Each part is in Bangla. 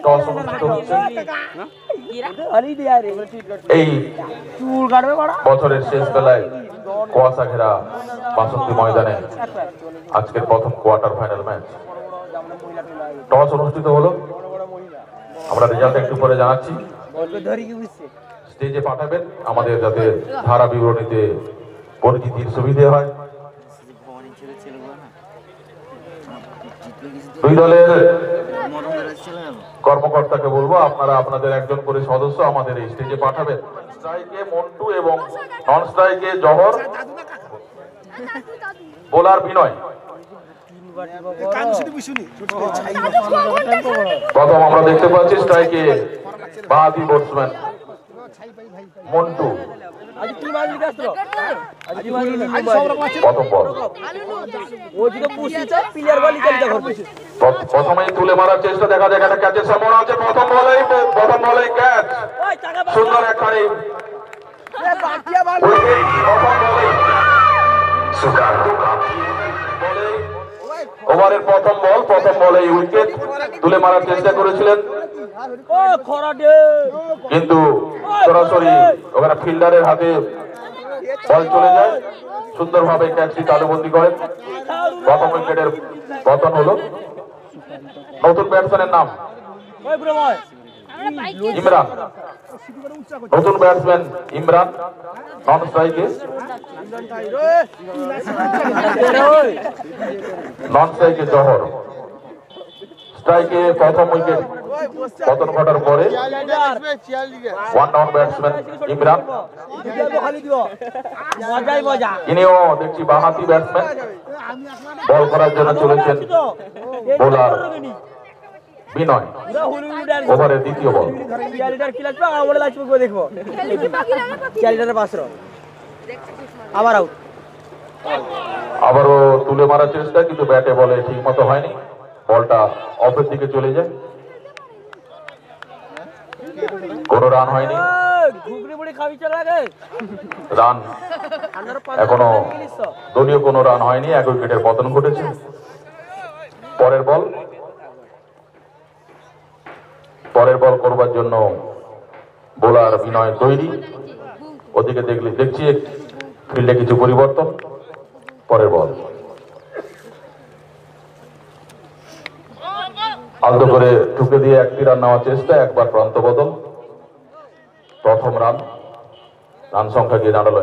টস অনুষ্ঠিত হচ্ছে এই বছরের শেষ বেলায় কুয়াশা ঘেরা বাসন্তী ময়দানে আজকের প্রথম কোয়ার্টার ফাইনাল ম্যাচ টস অনুষ্ঠিত হলো। আমরা রেজাল্ট একটু পরে জানাচ্ছি। স্টেজে পাঠাবেন আমাদের যাতে ধারা বিবরণীতে পরিচিতির সুবিধে হয়। দুই দলের কর্মকর্তাকে বলবো আপনারা আপনাদের একজন করে সদস্য আমাদের এই স্টেজে পাঠাবেন। স্ট্রাইকে মন্টু এবং নন স্ট্রাইকে জহর, বোলার বিনয়। প্রথম আমরা দেখতে পাচ্ছি স্ট্রাইকে বাহাতি ব্যাটসম্যান মন্টু। প্রথমেই তুলে মারার চেষ্টা, দেখা যায় একটা ক্যাচের সম্ভাবনা আছে। প্রথম বলেই ক্যাচ, সুন্দর একখানি ওভারের প্রথম বলে উইকেট তুলে মারার চেষ্টা করেছিলেন, কিন্তু সরাসরি ওখানে ফিল্ডারের হাতে বল চলে যায়। সুন্দরভাবে ক্যাচটি তালুবন্দি করেন। প্রথম উইকেটের পতন হলো। নতুন ব্যাটসম্যানের নাম ইমরান, নতুন ব্যাটসম্যান ইমরান। নন স্ট্রাইকে জহর। স্ট্রাইকে প্রথম উইকেট পতন ঘটার পরে ওয়ান ডাউন ব্যাটসম্যান ইমরান। ইনিও দেখছি বাহাতি ব্যাটসম্যান। বল করার জন্য চলেছেন বোলার বিনয়। ওভারের দ্বিতীয় বল। আবারও তুলে মারার চেষ্টা, কিন্তু ব্যাটে বলে ঠিক মতো হয়নি। বলটা অফের দিকে চলে যায়। কোন রান হয়নি। রান এখনো দলীয় কোনো রান হয়নি। এক উইকেটের পতন ঘটেছে। পরের বল করবার জন্য বোলার বিনয় তৈরি। ওদিকে দেখছি ফিল্ডে কিছু পরিবর্তন। পরের বল আলতো করে ঠুকে দিয়ে একটি রান নেওয়ার চেষ্টা, একবার প্রান্ত বদল। প্রথম রান সংখ্যা গিয়ে দাঁড়ালো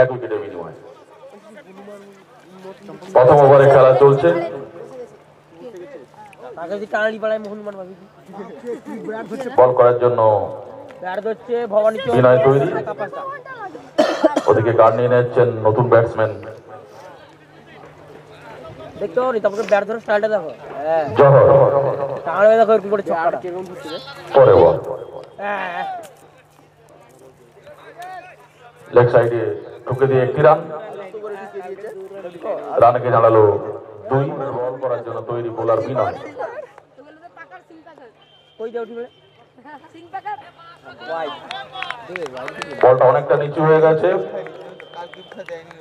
এক উইকেটের বিনিময়। প্রথম ওভারে খেলা চলছে। বল করার জন্য বিনয় তৈরি। ওদিকে কার্ড নিয়ে নিচ্ছেন নতুন ব্যাটসম্যান লেগ সাইডে ঢুকে দিয়ে একটি রানকে জানালো 2। বল করার জন্য তৈরি বোলার বিনয়। বলটা অনেকটা নিচু হয়ে গেছে।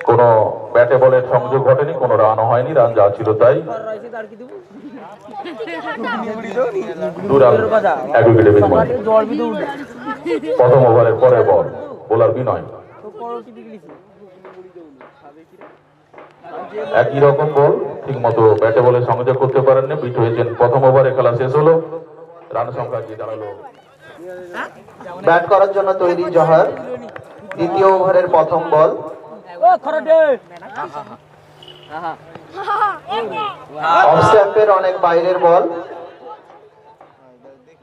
কোন ব্যাটে বলের সংযোগ ঘটেনি, কোন রানও হয়নি। রান যা ছিল তাই। 2 রান 1 উইকেটে বিনিময়। প্রথম ওভারের পরের বল বোলার বিনয়। একই রকম বল, ঠিক মতো ব্যাটে বলে সংযোগ করতে পারেননি। বিট হয়েছেন। প্রথম ওভারে খেলা শেষ হলো। রান সংখ্যা গিয়ে দাঁড়ালো। ব্যাট করার জন্য তৈরি জহর। দ্বিতীয় ওভারের প্রথম বল। অফ স্ট্যাম্পের অনেক বাইরের বল।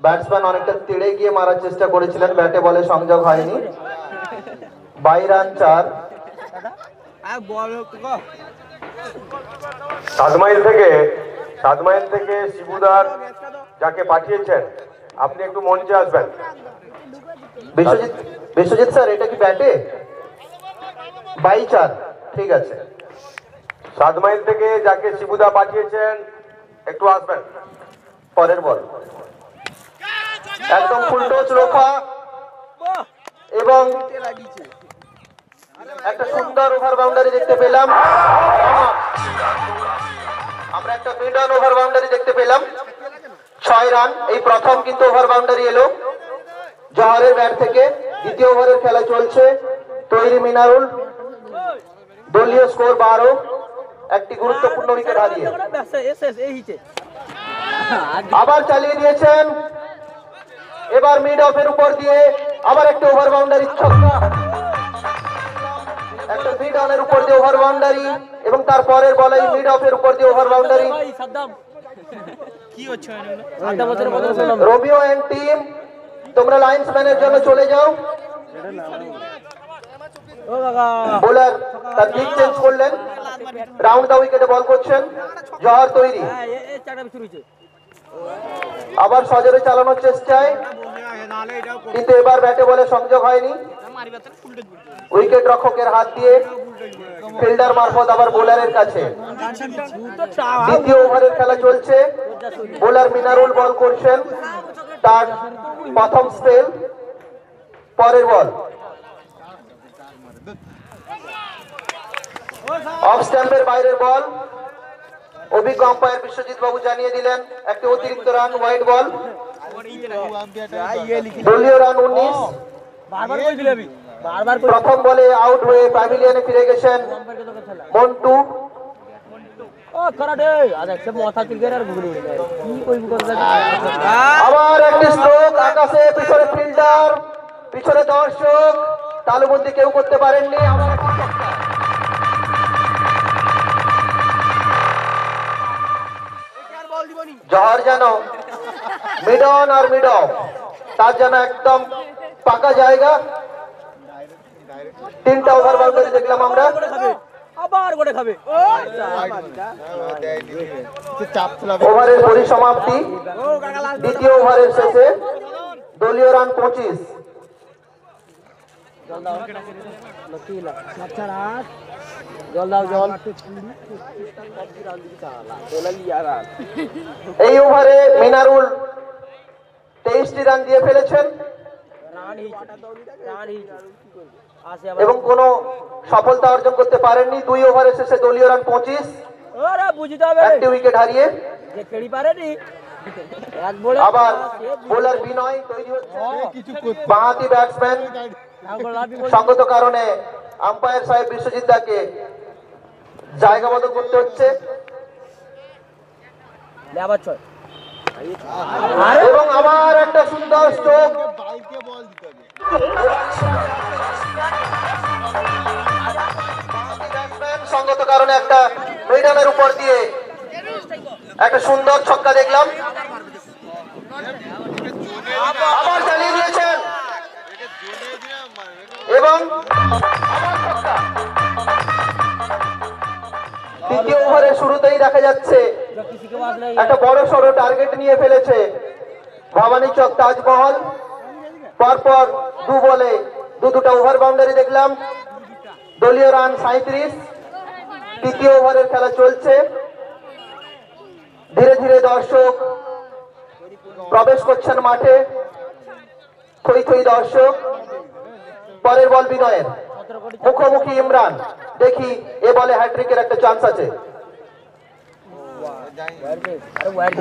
ব্যাটসম্যান অনেকটা তেড়ে গিয়ে মারার চেষ্টা করেছিলেন, ব্যাটে বলে সংযোগ হয়নি। 22 রান 4। 7 মাইল থেকে শিবুদার যাকে পাঠিয়েছেন, আপনি একটু মঞ্চে আসবেন। বিশ্বজিৎ স্যার, এটা কি ব্যাটে? 22 4, ঠিক আছে। 7 মাইল থেকে যাকে শিবুদা পাঠিয়েছেন একটু আসবেন। পরের বল একদম ফুল টচ রোখা এবং একটা সুন্দর ওভার বাউন্ডারি দেখতে পেলাম। আমরা একটা মিড অন ওভার বাউন্ডারি দেখতে পেলাম। 9 রান। এই প্রথম কিন্তু ওভার বাউন্ডারি এলো জহরের ব্যাট থেকে। দ্বিতীয় ওভারের খেলা চলছে। তৈরি মিনারুল, দলীয় স্কোর 12, একটি গুরুত্বপূর্ণ উইকেট হারিয়ে। আবার চালিয়ে দিয়েছেন, এবার মিড অফের উপর দিয়ে আবার একটা ওভার বাউন্ডারি ছক্কা, একটা মিড অনের উপর দিয়ে ওভার বাউন্ডারি এবং তারপরের বলে মিড অফের উপর দিয়ে over boundary. Romeo and team, তোমরা লাইন্সম্যানের জন্য চলে যাও। বোলার তার দিক চেঞ্জ করলেন, রাউন্ড দা উইকেটে বল করছেন জহর তৈরি। আবার সজোরে চালানোর চেষ্টায়, কিন্তু এবার ব্যাটে বলে সংযোগ হয়নি। উইকেট রক্ষকের হাত দিয়ে ফিল্ডার মারফত আবার বোলারের কাছে। দ্বিতীয় ওভারের খেলা চলছে। বোলার মিনারুল বল করছেন, তার প্রথম স্পেল। পরের বল অফ স্ট্যাম্পের বাইরের বল। অভিজ্ঞ আম্পায়ার বিশ্বজিৎ বাবু জানিয়ে দিলেন একটি অতিরিক্ত রান, হোয়াইট বল। দলীয় রান 19। প্রথম বলে আউট হয়ে প্যাভিলিয়নে ফিরে গেছেন মন্টু। আবার একটি স্ট্রোক আকাশে, পিছনে ফিল্ডার, পিছনে দর্শক, তালুবন্দি কেউ করতে পারেননি। জহর যেন মিড অন আর মিড অফ, তার যেন একদম পাকা জায়গা। 3টা ওভার বাউন্ডারি দেখলাম আমরা। ওভারের পরিসমাপ্তি, দ্বিতীয় ওভারের শেষে দলীয় রান 25। এই ওভারে মিনারুল 23টি রান দিয়ে ফেলেছেন এবং কোনো সফলতা অর্জন করতে পারেননি। 2 ওভারের শেষে দলীয় রান 25, একটি উইকেট হারিয়ে। আবার বোলার বিনয় তৈরি হচ্ছে, বাঁহাতি ব্যাটসম্যান। সঙ্গত কারণে আম্পায়ার সাহেব বিশ্বজিৎ দাকে জায়গা বদল করতে হচ্ছে এবং আবার একটা সুন্দর স্ট্রোক। সঙ্গত কারণে একটা মিডামের উপর দিয়ে একটা সুন্দর ছক্কা দেখলাম। আবার চালিয়ে দিয়েছেন এবং তৃতীয় ওভারের শুরুতেই দেখা যাচ্ছে একটা বড় সড়ো টার্গেট নিয়ে ফেলেছে ভবানীচক তাজমহল। পরপর 2 বলে 2টা ওভার বাউন্ডারি দেখলাম। দলীয় রান 37। তৃতীয় ওভারের খেলা চলছে। ধীরে ধীরে দর্শক প্রবেশ করছেন মাঠে, থই থই দর্শক। পরের বল বিনয়ের, মুখোমুখি ইমরান। দেখি এ বলে হ্যাট্রিকের একটা চান্স আছে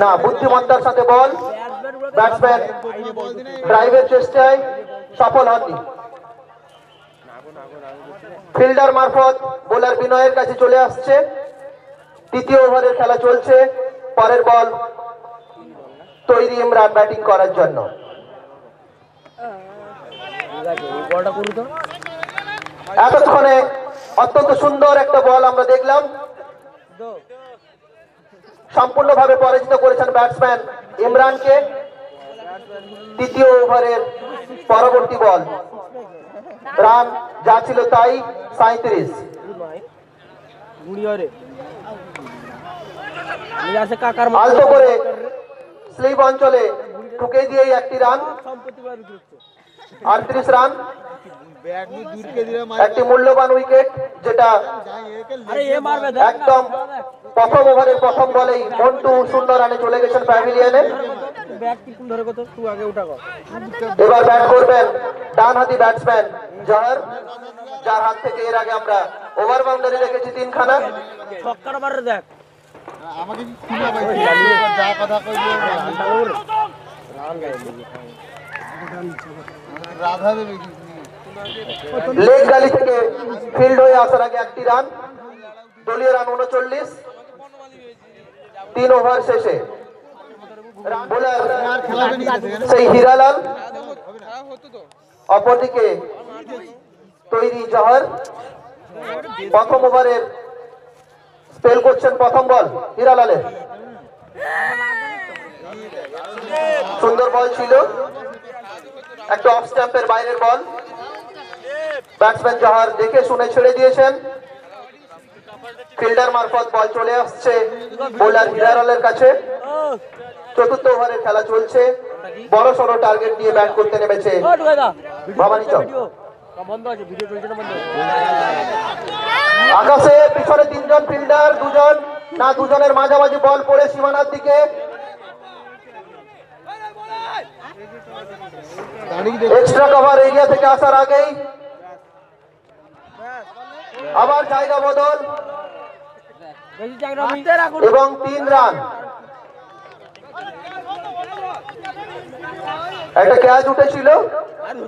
না। বুদ্ধিমত্তার সাথে বল, ব্যাটসম্যান ড্রাইভের চেষ্টায় সফল হননি। ফিল্ডার মারফত বোলার বিনয়ের কাছে চলে আসছে। তৃতীয় ওভারের খেলা চলছে। পরের বল তৈরি ইমরান ব্যাটিং করার জন্য। এতক্ষণে অত্যন্ত সুন্দর একটা বল আমরা দেখলাম। সম্পূর্ণভাবে পরাজিত করেছেন ব্যাটসম্যান ইমরানকে। তৃতীয় ওভারের পরবর্তী বল, রান যা ছিল তাই 37। আলতো করে স্লিপ অঞ্চলে ঠুকে দিয়েই একটি রান, 38 রান। একটি মূল্যবান উইকেট, যেটা একদম প্রথম ওভারের প্রথম বলেই মন্টু 0 রানে চলে গেছেন প্যাভিলিয়নে। এবার ব্যাট করবেন ডানহাতি ব্যাটসম্যান জহর, যার হাত থেকে এর আগে আমরা ওভার বাউন্ডারি দেখেছি 3খানা। লেগ গালি থেকে ফিল্ড হয়ে আসার আগে একটি রান, দলীয় রান 39। 3 ওভার শেষে বোলার সেই হীরালাল, অপরদিকে তৈরি জহর। প্রথম ওভারের স্পেল করছেন প্রথম বল হীরালালের। সুন্দর বল ছিল, একটা অফ স্ট্যাম্পের বাইরের বল। ব্যাটসম্যান জহর দেখে শুনে ছেড়ে দিয়েছেন। ফিল্ডার মারফত বল চলে আসছে বোলার হীরালালের কাছে। চতুর্থ ওভারের খেলা চলছে। বড় সড়ো টার্গেট নিয়ে ব্যাট করতে নেমেছে ভবানী চক। আকাশে পিছনে 3 জন ফিল্ডার, দুজনের মাঝামাঝি বল পড়ে সীমানার দিকে। এক্সট্রা কভার এরিয়া থেকে আসার আগেই আবার জায়গা বদল এবং 3 রান। একটা ক্যাচ উঠেছিল,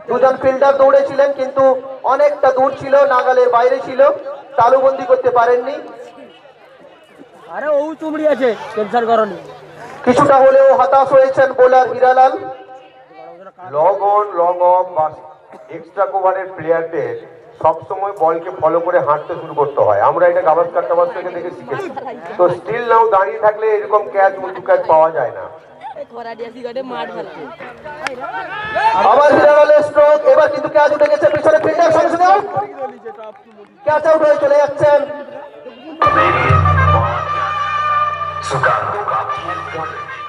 2 জন ফিল্ডার দৌড়েছিলেন কিন্তু অনেকটা দূর ছিল, নাগালের বাইরে ছিল, তালুবন্দি করতে পারেননি। আরে ও চুমড়ি আছে, টেনশন করনি। কিছুটা হলেও হতাশ হয়েছেন bowler Hiralal. Long on long of বা এক্সট্রা কভারের প্লেয়ারদের সবসময় বলকে ফলো করে হাঁটতে শুরু করতে হয়। আমরা এটা গাভাস্কার টাভাস্কার থেকে দেখে শিখেছি। তো স্টিল নাও দাঁড়িয়ে থাকলে এরকম ক্যাচ উঁচু ক্যাচ পাওয়া যায় না। আবার হীরালালের স্ট্রোক, এবার কিন্তু ক্যাচ উঠে গেছে পিছনে ফিল্ডার, সঙ্গে সঙ্গে আউট। ক্যাচ আউট হয়ে চলে যাচ্ছেন।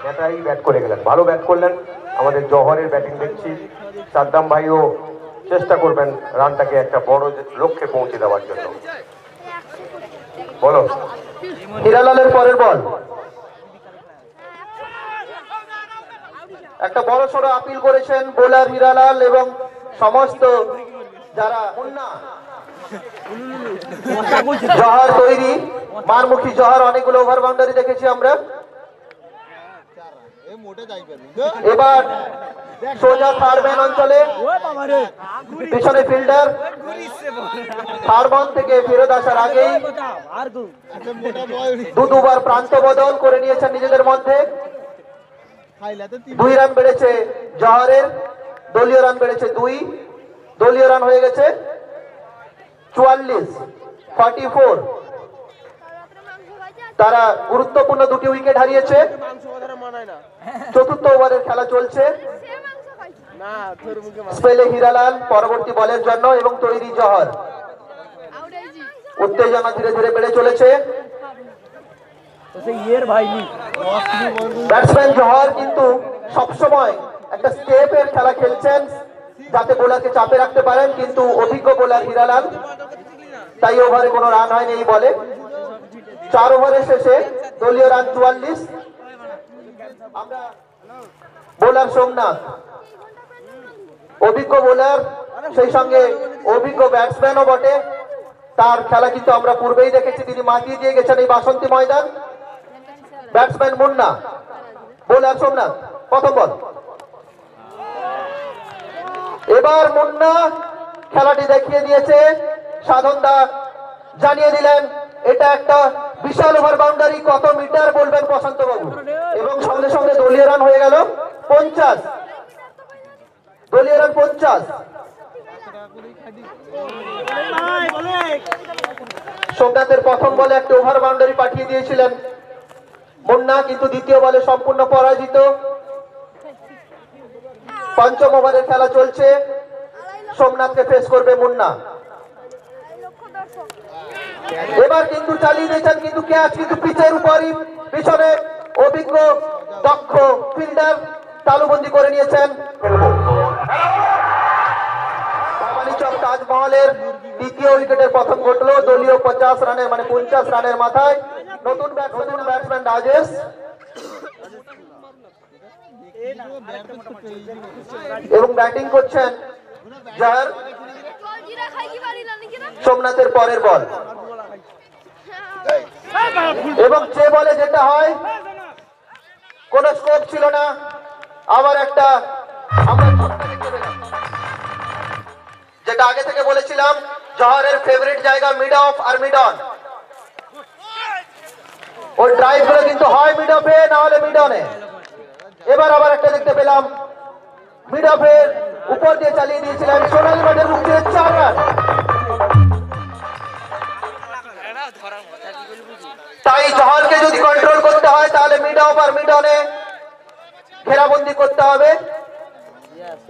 এটাই ব্যাট করে গেলেন, ভালো ব্যাট করলেন। আমাদের জহরের ব্যাটিং দেখছি, সাদ্দাম ভাইও চেষ্টা করবেন রানটাকে একটা বড় লক্ষ্যে পৌঁছে দেওয়ার জন্য। বলো হীরালালের পরের বল, একটা বড় সড়ো আপিল করেছেন বোলার হীরালাল এবং সমস্ত যারা মুন্না। জহর তৈরি, মারমুখী জহর, অনেকগুলো ওভার বাউন্ডারি দেখেছি আমরা। এবার সোজা থার্ড ম্যান অঞ্চলে, পিছনে ফিল্ডার। থার্ড ম্যান থেকে ফেরত আসার আগেই দুবার প্রান্ত বদল করে নিয়েছেন নিজেদের মধ্যে। 2 রান বেড়েছে জহরের, দলীয় রান বেড়েছে 2, দলীয় রান হয়ে গেছে 44। তারা গুরুত্বপূর্ণ 2টি উইকেট হারিয়েছে। চতুর্থ ওভারের খেলা চলছে। স্পেলে হীরালাল পরবর্তী বলের জন্য এবং তৈরি জহর। উত্তেজনা ধীরে ধীরে বেড়ে চলেছে। ব্যাটসম্যান জহর কিন্তু সবসময় একটা স্টেপের খেলা খেলছেন যাতে বোলারকে চাপে রাখতে পারেন, কিন্তু অভিজ্ঞ বোলার হীরালাল, তাই ওভারে কোনো রান হয়নি এই বলে। 4 ওভারের শেষে দলীয় রান 44। আমরা বোলার সোমনাথ, অভিজ্ঞ বোলার, সেই সঙ্গে অভিজ্ঞ ব্যাটসম্যানও বটে। তার খেলা কিন্তু আমরা পূর্বেই দেখেছি, তিনি মাতিয়ে দিয়ে গেছেন এই বাসন্তী ময়দান। Batsman Munna, bowler Somnath. প্রথম বল, এবার মুন্না খেলাটি দেখিয়ে দিয়েছে। সাধনদা জানিয়ে দিলেন এটা একটা বিশাল ওভার বাউন্ডারি, কত মিটার বলবেন প্রশান্ত বাবু, এবং সঙ্গে সঙ্গে দলীয় রান হয়ে গেল 50। দলীয় রান 50। সোমনাথের প্রথম বলে একটা ওভার বাউন্ডারি পাঠিয়ে দিয়েছিলেন মুন্না, কিন্তু দ্বিতীয় বলে সম্পূর্ণ পরাজিত। পঞ্চম ওভারের খেলা চলছে, সোমনাথকে ফেস করবে মুন্না। এবার কিন্তু চালিয়ে দিয়েছেন, কিন্তু ক্যাচ কিন্তু পিচের উপরই, পিছনে অভিজ্ঞ দক্ষ ফিল্ডার তালুবন্দি করে নিয়েছেন। তাজমহলের দ্বিতীয় উইকেটের প্রথম ঘটলো দলীয় 50 রানের মানে 50 রানের মাথায়। নতুন ব্যাটসম্যান রাজেশ এবং ব্যাটিং করছেন জহর। সোমনাথের পরের বল, এবং যে বলে যেটা হয়, কোনো স্কোপ ছিল না। আবার একটা আমরা দেখতে পেলাম, যেটা আগে থেকে বলেছিলাম, জহরের ফেভারিট জায়গা মিড অফ আর মিড অন। ওই ড্রাইভ গুলো কিন্তু হয় মিড অফে, না হলে মিড অনে। এবার আবার একটা দেখতে পেলাম, মিড অফের উপর দিয়ে চালিয়ে দিয়েছিলেন সোনালী মাঠের মুখ দিয়ে 4 রান। তাই জহরকে যদি কন্ট্রোল করতে হয় তাহলে মিড অফ আর মিড অনে ঘেরাবন্দি করতে হবে।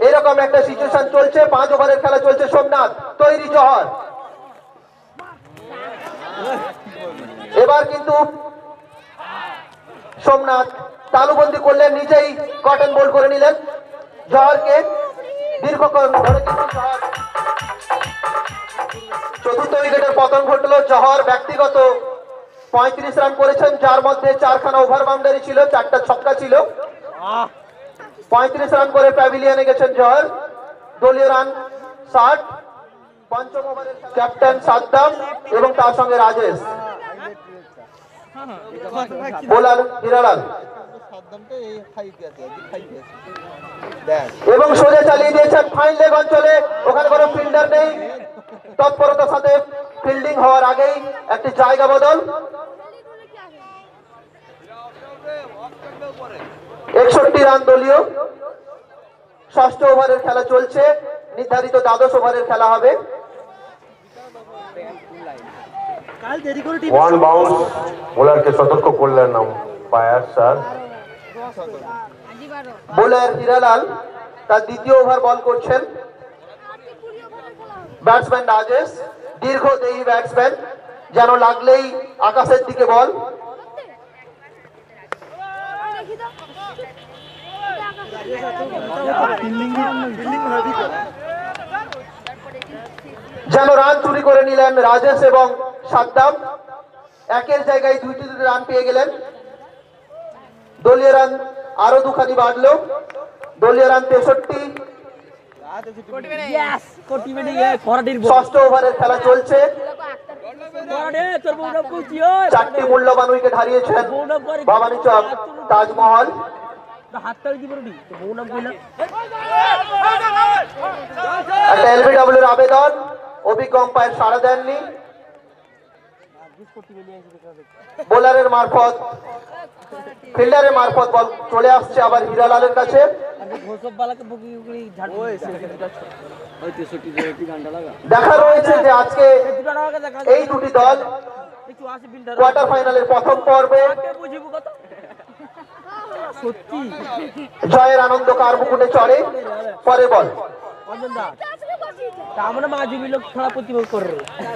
এরকম একটা সিচুয়েশন চলছে। 5 ওভারের খেলা চলছে। সোমনাথ তৈরি জহর। এবার কিন্তু সোমনাথ তালুবন্দি করলেন, নিজেই কটন বোল্ড করে নিলেন জহরকে। দীর্ঘক্ষণ ধরে কিন্তু জহর চতুর্থ উইকেটের পতন ঘটলো। জহর ব্যক্তিগত 35 রান করেছেন, যার মধ্যে 4খানা ওভার বাউন্ডারি ছিল, 4টা ছক্কা ছিল। 35 রান করে প্যাভিলিয়নে গেছেন জহর। দলীয় রান 60। পঞ্চম ওভারের ক্যাপ্টেন সাদ্দাম এবং তার সঙ্গে রাজেশ। বোলার হিরালাল এবং সোজা চালিয়ে দিয়েছেন ফাইন লেগ অঞ্চলে। ওখানে কোনো ফিল্ডার নেই। তৎপরতার সাথে ফিল্ডিং হওয়ার আগেই একটি জায়গা বদল। 61 রান দলীয়। ষষ্ঠ ওভারের খেলা চলছে। নির্ধারিত দ্বাদশ ওভারের খেলা হবে। One bounce. বোলারকে সতর্ক করলেন আম্পায়ার স্যার। বোলার হিরালাল তার দ্বিতীয় ওভার বল করছেন। ব্যাটসম্যান রাজেশ দীর্ঘদেহী ব্যাটসম্যান, যেন লাগলেই আকাশের দিকে বল। যেন রান চুরি করে নিলেন রাজেশ এবং সাদ্দাম। একের জায়গায় দুইটি রান পেয়ে গেলেন। দলীয় রান আরো 2খানি বাড়লো। দলীয় রান 63। ষষ্ঠ ওভারের খেলা চলছে। 4টি মূল্যবান উইকেট হারিয়েছেন ভবানী চক তাজমহল। একটা এলবিডব্লিউর আবেদন, অভিজ্ঞ আম্পায়ার সাড়া দেননি। বোলারের মারফত, ফিল্ডারের মারফত বল চলে আসছে আবার হিরালালের কাছে। দেখা রয়েছে যে আজকে এই দুটি দল কোয়ার্টার ফাইনালের প্রথম পর্বে জয়ের আনন্দ কার মুকুটে চড়ে। পরে বল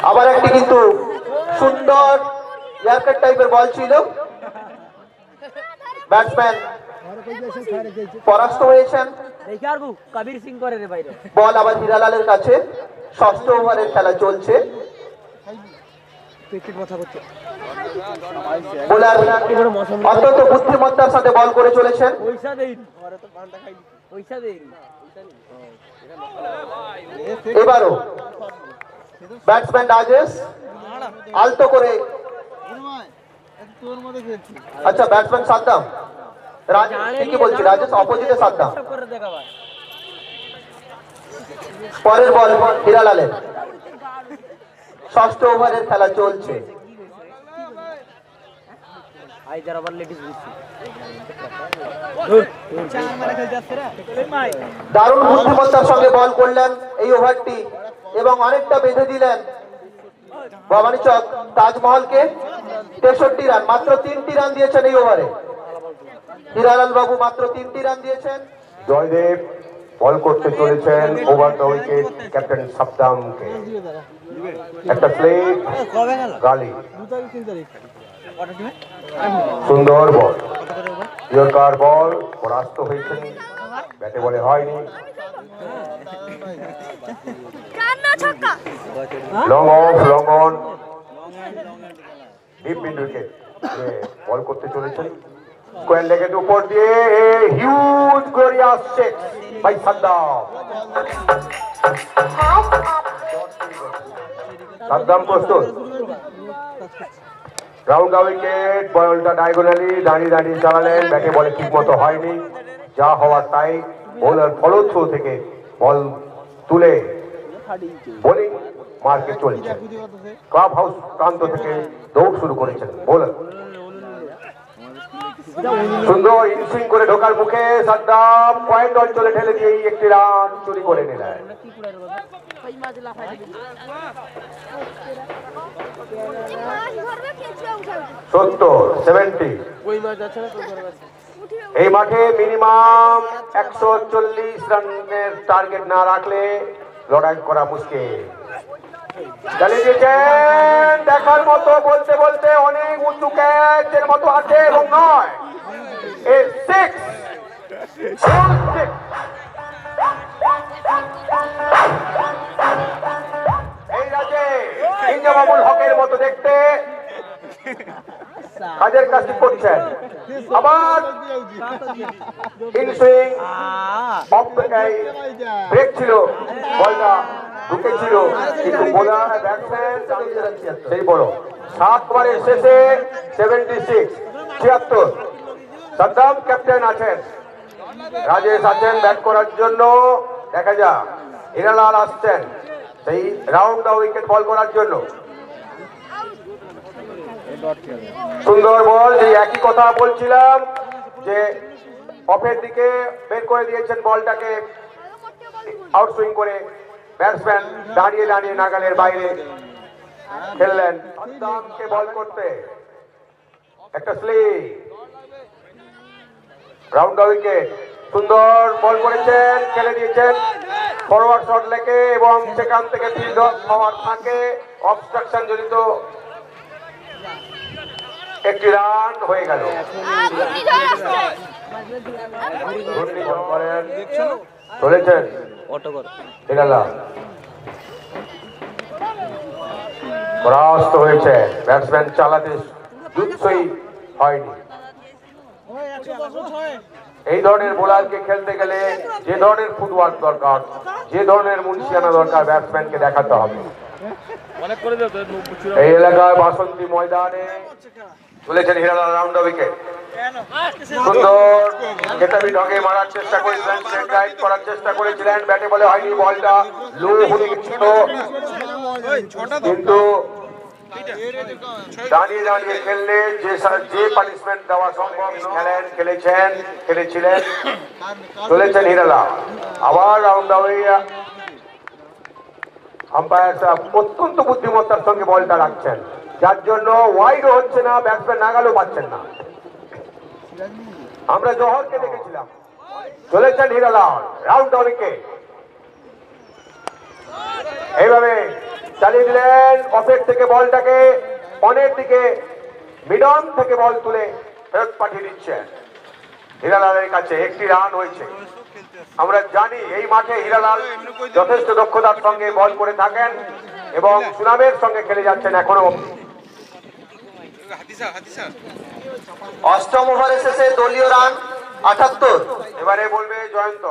আবার একটি কিন্তু সুন্দর ইয়ারকাট টাইপের বল ছিল। ব্যাটসম্যান পরাস্ত হয়েছেন। বল আবার হিরালালের কাছে। ষষ্ঠ ওভারের খেলা চলছে। বোলার অত্যন্ত বুদ্ধিমত্তার সাথে বল করে চলেছেন। এবারও ব্যাটসম্যান রাজেশ আলতো করে, আচ্ছা ব্যাটসম্যান সাদ্দাম, ঠিকই বলছি, রাজেশ অপোজিটে সাদ্দাম। পরের বল হিরালালের। ষষ্ঠ ওভারের খেলা চলছে। দারুণ বুদ্ধিমত্তার সঙ্গে বল করলেন এই ওভারটি এবং অনেকটা বেঁধে দিলেন ভবানী চক তাজমহলকে। 63 রান, মাত্র 3টি রান দিয়েছেন এই ওভারে। হিরালাল বাবু মাত্র 3টি রান দিয়েছেন। জয়দেব বল করতে চলেছেন ওভার দ্য উইকেট ক্যাপ্টেন সাদ্দামকে। একটা স্লেট গালি, সুন্দর বল, ইয়র্কার বল, পরাস্ত হয়েছেন, ব্যাটে বলে হয়নি। Long off, long on, deep mid wicket ball করতে চলেছেন। স্কোয়ার লেগের উপর দিয়ে huge glorious shake by Saddam. Saddam প্রস্তুত, রাউন্ড উইকেট, বলটা ডায়াগোনালি দাঁড়িয়ে দাঁড়িয়ে চালালেন, ব্যাটে বলে ঠিক মতো হয়নি, যা হওয়ার তাই। বোলার ফলো থ্রো থেকে বল তুলে বোলিং মার্কে চলছে। ক্লাব হাউস প্রান্ত থেকে দৌড় শুরু করেছেন বোলার। সুন্দর ইনসুইং করে ঢোকার মুখে সাদ্দাম পয়েন্ট অঞ্চলে ঢেলে দিয়ে একটি রান চুরি করে নিলেন। 70 এই মাঠে মিনিমাম 140 রানের টার্গেট না রাখলে লড়াই করা মুশকিল। চালিয়ে দিয়েছেন, দেখার মতো, বলতে বলতে অনেক উঁচু ক্যাচের মতো আছে এবং নয়, এই রাজে ইনজামামুল হকের মতো দেখতে কাজের কাজটি করছেন। আবার ইনসুইং ব্রেক ছিল, বলটা ঢুকেছিল, কিন্তু বোলার ব্যাটসম্যান সেই বড় 7 ওভারের শেষে 76 সাদ্দাম ক্যাপ্টেন আছেন, রাজেশ আছেন ব্যাট করার জন্য। দেখা যাক হিরালাল আসছেন সেই রাউন্ড উইকেট বল করার জন্য। সুন্দর বল, যে একই কথা বলছিলাম যে অফের দিকে বের করে দিয়েছেন বলটাকে, আউটসুইং করে ব্যাটসম্যান দাঁড়িয়ে দাঁড়িয়ে নাগালের বাইরে খেললেন। সাদ্দামকে বল করতে একটা স্লিপ, রাউন্ড উইকেট, সুন্দর বল করেছেন, খেলে দিয়েছেন ফরওয়ার্ড শট লেগে এবং সেখান থেকে ফিল্ড হওয়ার ফাঁকে অবস্ট্রাকশন জনিত একটি রান হয়ে গেল। চলেছেন পরাস্ত হয়েছে, ব্যাটসম্যান চালাতে জুৎসই হয়নি। এই ধরনের বোলারকে খেলতে গেলে যে ধরনের ফুটওয়ার্ক দরকার, যে ধরনের মুন্সিয়ানা দরকার, ব্যাটসম্যানকে দেখাতে হবে। এই এলাকায় বাসন্তী ময়দানে চলেছেন হিরালাল রাউন্ড উইকেট, সুন্দর কেতাবি ঢঙে মারার চেষ্টা করেছিলেন, রাইট করার চেষ্টা করেছিলেন, ব্যাটে বলে হয়নি, বলটা লো হয়ে গেছিল, কিন্তু দাঁড়িয়ে দাঁড়িয়ে খেললে যে পানিশমেন্ট দেওয়া সম্ভব খেলেছিলেন। চলেছেন হিরালাল, আবার রাউন্ড উইকেট। আম্পায়ার সাহেব অত্যন্ত বুদ্ধিমত্তার সঙ্গে বলটা রাখছেন, যার জন্য ওয়াইডও হচ্ছে না, ব্যাটসম্যান নাগালও পাচ্ছেন না। আমরা জহরকে দেখেছিলাম। চলেছেন হিরালাল রাউন্ড উইকেট, এইভাবে চালিয়ে দিলেন অফের থেকে বলটাকে অনেক দিকে, মিডন থেকে বল তুলে ফেরত পাঠিয়ে দিচ্ছেন। হিরালালের কাছে একটি রান হয়েছে। আমরা জানি এই মাঠে হিরালাল যথেষ্ট দক্ষতার সঙ্গে বল করে থাকেন এবং সুনামের সঙ্গে খেলে যাচ্ছেন এখনো অবধি। অষ্টম ওভারে শেষে দলীয় রান 78। এবারে বলবে জয়ন্ত।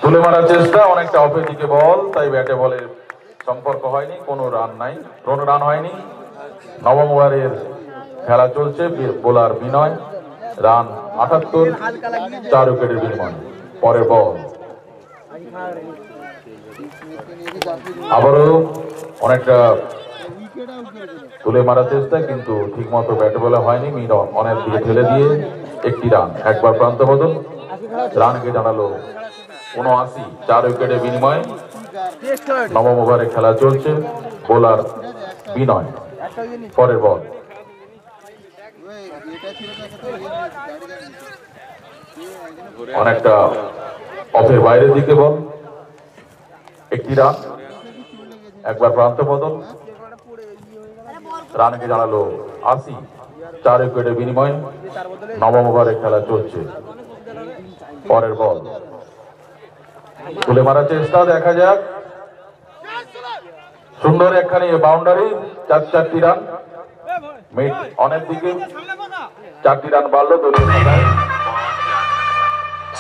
তুলে মারার চেষ্টা, অনেকটা অফের দিকে বল, তাই ব্যাটে বলের সম্পর্ক হয়নি, কোনো রান হয়নি। নবম ওভারের খেলা চলছে, বোলার বিনয়, রান 78, 4 উইকেটের বিনিময়। পরের বল, আবারও অনেকটা তুলে মারার চেষ্টা, কিন্তু ঠিক মতো ব্যাটে বলে হয়নি, মিডন অনেক দিকে ঠেলে দিয়ে একটি রান। একবার প্রান্ত বদল, রানকে জানালো 79, 4 উইকেটের বিনিময়। নবম ওভারে খেলা চলছে, বোলার বিনয়। পরের বল, অনেকটা অফের বাইরের দিকে বল, একটি রান। একবার প্রান্ত বদল, রানকে জানালো 80, 4 উইকেটের বিনিময়। নবম ওভারে খেলা চলছে। পরের বল, তুলে মারার চেষ্টা, দেখা যাক, সুন্দর একখানি বাউন্ডারি, 4টি রান। মিড অনেক দিকে 4টি রান বাড়লো দলীয় খেলায়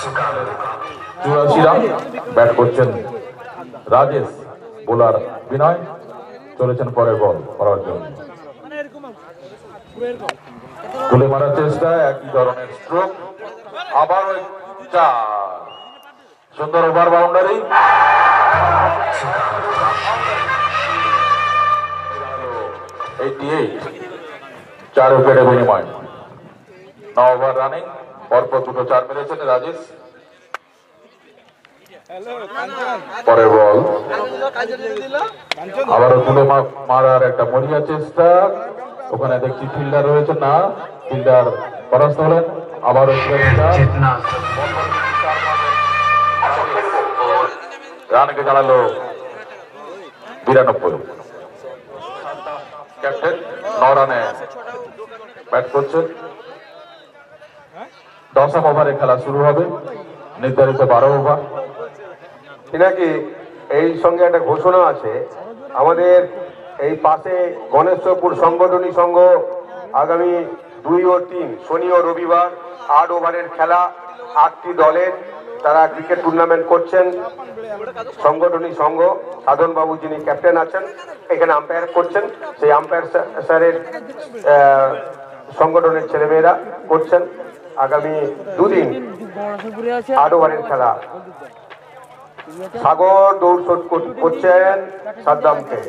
84 রান। ব্যাট করছেন রাজেশ, বোলার বিনয় চলেছেন পরের বল করার জন্য। তুলে মারার চেষ্টা, একই ধরনের স্ট্রোক, আবারও 4। সুন্দর ওভার বাউন্ডারি। 88, 4 উইকেটে বিনিময়। 9 ওভার রানিং, পরপর দুটো 4 মেরেছেন রাজেশ। পরের বল আবারও তুলে মারার একটা মরিয়া চেষ্টা, ওখানে দেখছি ফিল্ডার রয়েছে না, ফিল্ডার পরাস্ত হলেন। আবারও রানকে জানালো 92। ক্যাপ্টেন 9 রানে ব্যাট করছেন। 10 ওভারে খেলা শুরু হবে, নির্ধারিত 12 ওভার। নাকি এই সঙ্গে একটা ঘোষণা আছে, আমাদের এই পাশে গণেশপুর সংগঠনী সংঘ আগামী 2 ও 3 শনি ও রবিবার 8 ওভারের খেলা, 8টি দলের তারা ক্রিকেট টুর্নামেন্ট করছেন। সংগঠনী সংঘ সাধন বাবু যিনি ক্যাপ্টেন আছেন এখানে আম্পায়ার করছেন, সেই আম্পায়ার স্যারের সংগঠনের ছেলেমেয়েরা করছেন। আগামী 2 দিন 8 ওভারের খেলা। সাগর দৌড় শোট করছেন সাদ্দামকে।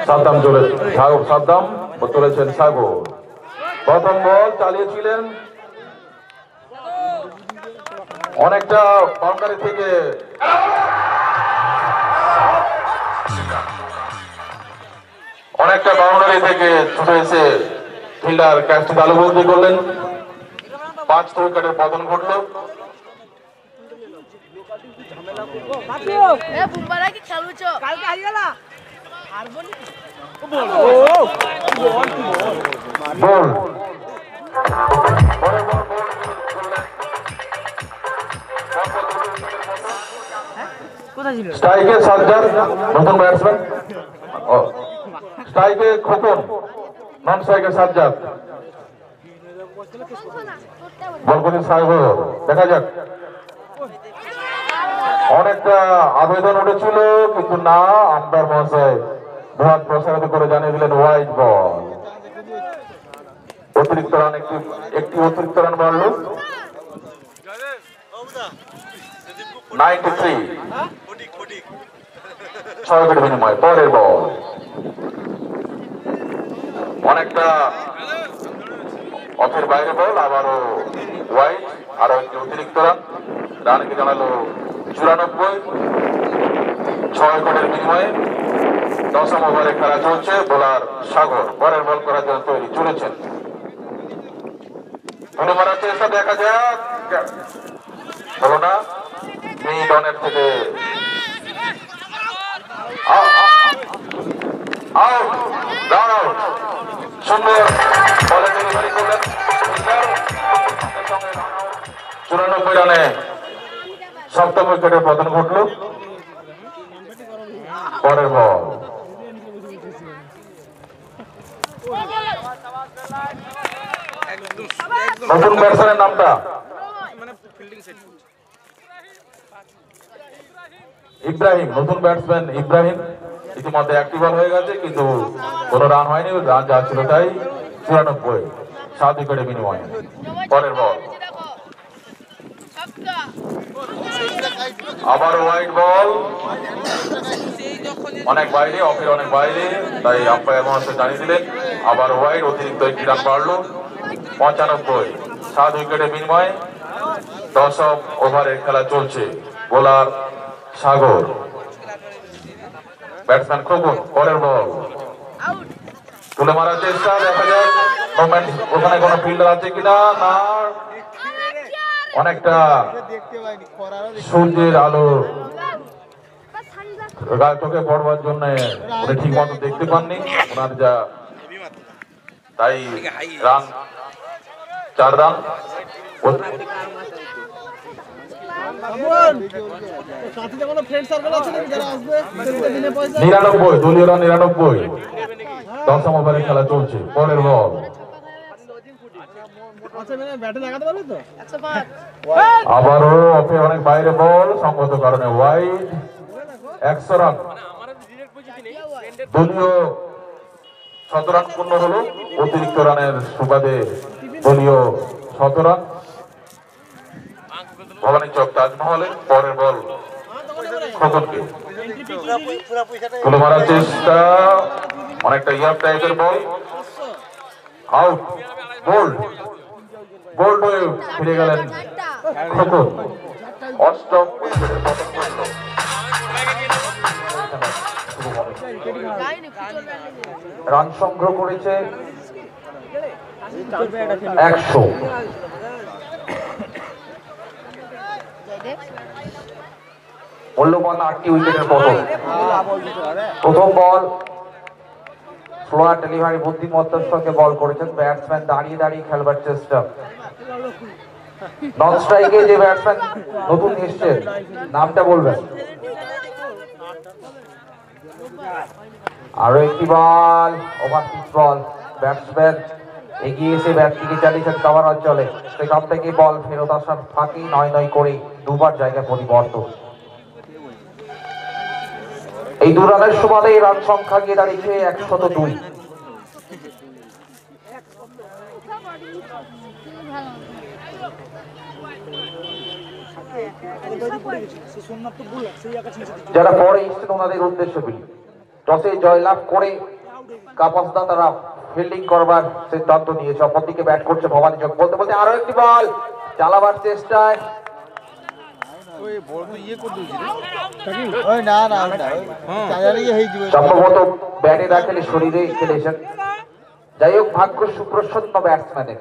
সাদ্দাম চলেছেন সাগর। প্রথম বল চালিয়েছিলেন অনেকটা বাউন্ডারি থেকে, ছুটে এসে ফিল্ডার ক্যাচটি তালুবন্দি করলেন। 5 উইকেটের পতন ঘটল। স্ট্রাইকে সাজ্জাদ, নতুন ব্যাটসম্যান। স্ট্রাইকে খোকন, নন স্ট্রাইকে সাজ্জাদ। বল করছেন সাগর, দেখা যাক। অনেকটা আবেদন উঠেছিল কিন্তু না, আম্পায়ার মহাশয় হাত প্রসারিত করে জানিয়ে দিলেন ওয়াইড বল। অতিরিক্ত রান, একটি অতিরিক্ত রান বাড়ল। 93, 6 উইকেট বিনিময়। পরের বল অনেকটা অফের বাইরে বল, আবারও ওয়াইড, আরো একটি অতিরিক্ত রান। রানকে জানালো 94, 6 উইকেটের বিনিময়ে। 10ম ওভারে খেলা চলছে। বোলার সাগর পরের বল করার জন্য তৈরি, চলেছেন। তুলে মারার চেষ্টা, দেখা যাক, হলো না। মিডনের থেকে সুন্দর বলে ডেলিভারি করলেন। 94 রানে 7ম উইকেটের পতন ঘটল। পরের বল নতুন ব্যাটসম্যানের নামটা ইব্রাহিম, নতুন ব্যাটসম্যান ইব্রাহিম ইতিমধ্যে অ্যাক্টিভ হয়ে গেছে, কিন্তু কোনো রান হয়নি। রান যা ছিল তাই, 94, 7 উইকেটের বিনিময়ে। পরের বল আবার ওয়াইড বল, অনেক বাইরে, অফের অনেক বাইরে, তাই আম্পায়ার মহাশয় জানিয়ে দিলেন আবার ওয়াইড। অতিরিক্ত 1টি রান বাড়লো। 95, 7 উইকেটের বিনিময়ে। 10ম ওভারের খেলা চলছে। বোলার সাগর, ব্যাটসম্যান খোকন। পরের বল তুলে মারার চেষ্টা, দেখা যাক ওখানে কোনো ফিল্ডার আছে কিনা। না, অনেকটা সূর্যের আলো চোখে পড়বার জন্য উনি ঠিক মতো দেখতে পাননি ওনার যা, তাই রান 4 রান। 99, দলীয় রান 99। 10ম ওভারে খেলা চলছে। পরের বল আবারও অফে অনেক বাইরে বল, সঙ্গত কারণে ওয়াইড। 100 রান, দলীয় শতরান পূর্ণ হলো, অতিরিক্ত রানের সুবাদে দলীয় 100 রান। ভবানী চক তাজমহলের পরের বল খোকনকে তুলে মারার চেষ্টা, অনেকটা ইয়ার টাইপের বল, আউট। বোল্ড বোল্ড হয়ে ফিরে গেলেন খোকন। 8ম উইকেটের পতন ঘটল। রান সংগ্রহ করেছে 100। মূল্যবান 8টি উইকেটের পতন। প্রথম বল স্লোয়ার ডেলিভারি বুদ্ধিমত্তার সঙ্গে বল করেছেন ব্যাটসম্যান, দাঁড়িয়ে দাঁড়িয়ে খেলবার চেষ্টা। নন স্ট্রাইকে যে ব্যাটসম্যান নতুন এসছেন নামটা বলবেন। আরো একটি বল, ওভার পিচ বল, ব্যাটসম্যান এগিয়ে এসে ব্যাটটিকে চালিয়েছেন কাভার অঞ্চলে, সেখান থেকে বল ফেরত আসার ফাঁকে 9 করে দুবার জায়গা পরিবর্তন। এই 2 রানের সুবাদে রান সংখ্যা গিয়ে দাঁড়িয়েছে 102। যারা পরে এসছেন ওনাদের উদ্দেশ্য বলি, টসে জয়লাভ করে কাপাসদা তারা ফিল্ডিং করবার সিদ্ধান্ত নিয়েছে। অপরদিকে ব্যাট করছে ভবানী চক। বলতে বলতে আরো একটি বল চালাবার চেষ্টায় সম্ভবত ব্যাটে না খেলে শরীরে খেলেছেন। যাই হোক, ভাগ্য সুপ্রসন্ন ব্যাটসম্যানের,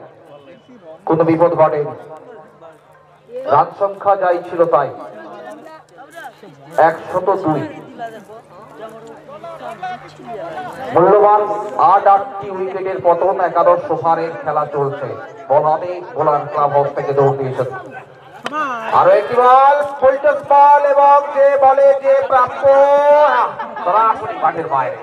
কোনো বিপদ ঘটেনি। রান সংখ্যা যাই ছিল তাই 102। মূল্যবান 8টি উইকেটের পতন। 11 ওভারের খেলা চলছে। বল হাতে বোলার ক্লাব হাউস থেকে দৌড় দিয়েছেন। আরো একটি বল, ফুলটস বল, এবং যে বলে যে প্রাপ্য সরাসরি মাঠের বাইরে।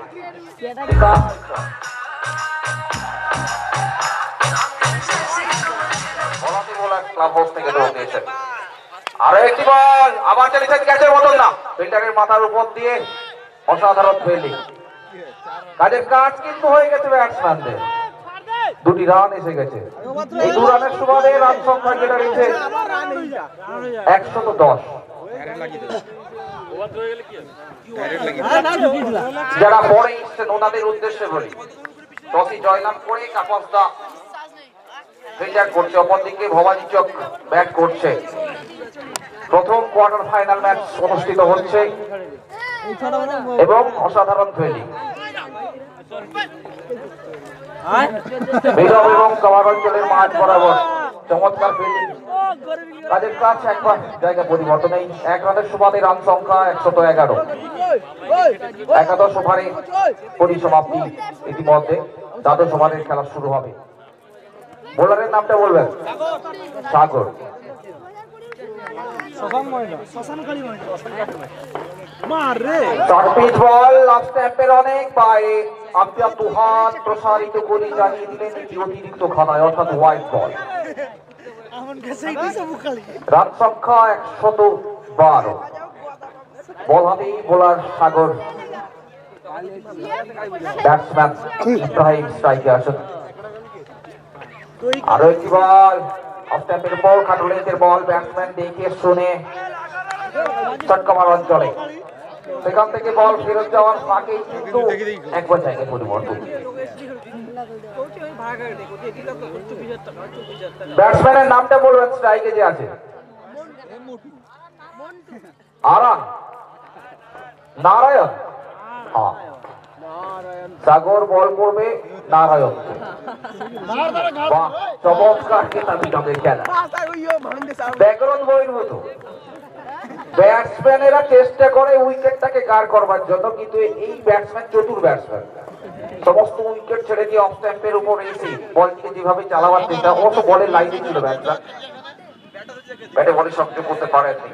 ক্লাব হাউস থেকে দৌড় দিয়েছেন। আরো একটি বল, আবার চলেছেন ক্যাচের মতন না, ফিল্ডারের মাথার উপর দিয়ে অসাধারণ ফিল্ডিং। কাজের কাজ কিন্তু হয়ে গেছে ব্যাটসম্যানদের। 2টি রান এসে গেছে। এই 2 রানের সুবাদে রান সংখ্যা যেটা রয়েছে 110। যারা পরে এসছেন ওনাদের উদ্দেশ্যে বলি, টসে জয়লাভ করে কাপাসদা ফিল্ডার করছে, অপরদিকে ভবানী চক ব্যাট করছে। প্রথম কোয়ার্টার ফাইনাল ম্যাচ অনুষ্ঠিত হচ্ছে এবং অসাধারণ ফিল্ডিং। বিরব এবং কাভার অঞ্চলের মাঠ বরাবর চমৎকার ফিল্ডিং। কাজের কাজ একবার জায়গা পরিবর্তন। এই 1 রানের সুবাদে রান সংখ্যা 111। 11 ওভারে পরিসমাপ্তি ইতিমধ্যে। 12 ওভারের খেলা শুরু হবে। বোলারের নামটা বলবেন। সাগর। পিচ বল, লাস্ট স্ট্যাম্পের অনেক বাইরে। আপনি হাত প্রসারিত করে জানিয়ে দিলেন এটি অতিরিক্ত খানায়, অর্থাৎ হোয়াইট বল। রান সংখ্যা 112। বল হাতেই বোলার সাগর, ব্যাটসম্যান ইব্রাহিম স্ট্রাইকে আসেন। আরো একটি বল, অফ স্ট্যাম্পের বল, খাটো লেন্থের বল, ব্যাটসম্যান দেখে শুনে চটকামার অঞ্চলে, সেখান থেকে বল ফেরত যাওয়ার ফাঁকে কিন্তু একবার জায়গায় পরিবর্তন। ব্যাটসম্যানের নামটা বলবেন স্ট্রাইকে যে আছে। আরান নারায়ণ। হ্যাঁ, সাগর বল করবে নারায়ণ। চমৎকার খেলা, ব্যাকরণ বইয়ের মতো। ব্যাটসম্যানেরা চেষ্টা করে উইকেটটাকে গার করবার জন্য, কিন্তু এই ব্যাটসম্যান চতুর ব্যাটসম্যান। সমস্ত উইকেট ছেড়ে দিয়ে অফ স্ট্যাম্পের উপর এসে বলটিকে যেভাবে চালাবার চেষ্টা, অত বলের লাইনে ছিল ব্যাটসম্যান, ব্যাটে বলে সংযোগ করতে পারেননি।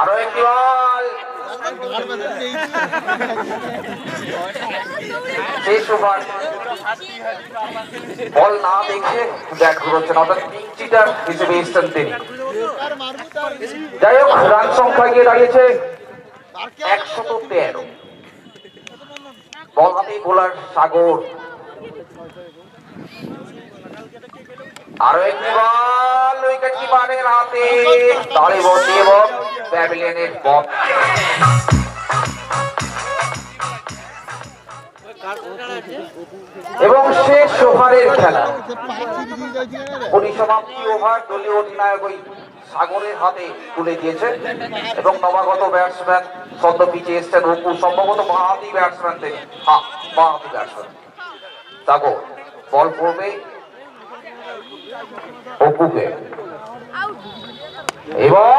আরো একটি বল, শেষ ওভার বল না দেখে ব্যাট ঘুরোচ্ছেন, অর্থাৎ পিঙ্ক চিটার হিসেবে এসছেন তিনি। যাই হোক, রান সংখ্যা গিয়ে দাঁড়িয়েছে 113। বল হাতে বোলার সাগর, আরো একটি বল উইকেট কিপারের হাতে, তারে বসে এবং প্যাভিলিয়নের বল। এবং শেষ ওভারের খেলা, পরিসমাপ্তি ওভার দলীয় অধিনায়ক ওই সাগরের হাতে তুলে দিয়েছে এবং নবাগত ব্যাটসম্যান সদ্য পিচে এসছেন অপু, সম্ভবত বাঁহাতি ব্যাটসম্যান তিনি। হ্যাঁ, বাঁহাতি ব্যাটসম্যান সাগর। বল পড়বে অপুকে এবং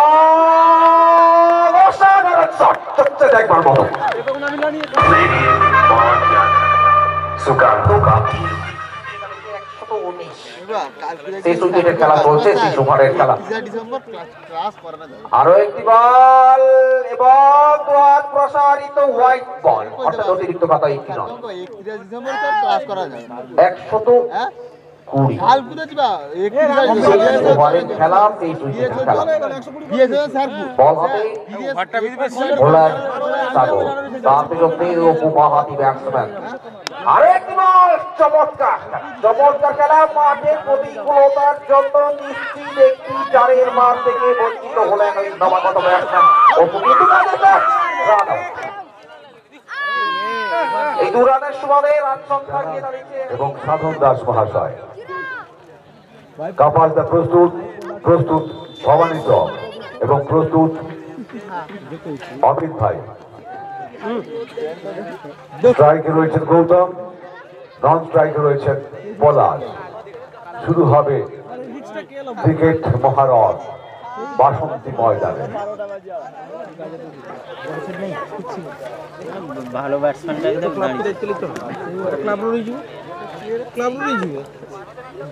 অসাধারণ শট, চোখে দেখবার মতো। সুকান্ত কাকি 119 খেলা চলছে, 30 ওভারের খেলা। আরো একটি বল এবং দুহাত প্রসারিত হোয়াইট বল, অর্থাৎ অতিরিক্ত পাতা একটি নয়। 120 ওভারের খেলা, 23 উইকেটের খেলা। বল হাতে বোলার সাগর, তার বিরুদ্ধে অপু বাঁহাতি ব্যাটসম্যান। আরো একটি বল, চমৎকার চমৎকার খেলা। মাঠের প্রতিকূলতার জন্য নিশ্চিত একটি চারের মার থেকে বঞ্চিত হলেন ওই নবাগত ব্যাটসম্যান অপু, কিন্তু রান আউট। এই 2 রানের সুবাদে রান সংখ্যা গিয়ে দাঁড়িয়েছে। এবং সাধন দাস মহাশয় কাপালদা প্রস্তুত, প্রস্তুত ভবানী চক এবং প্রস্তুত অমিত ভাই। স্ট্রাইকে রয়েছেন গৌতম, নন স্ট্রাইকে রয়েছেন পলাশ। শুরু হবে ক্রিকেট মহারথ বাসন্তী ময়দানে। ভালো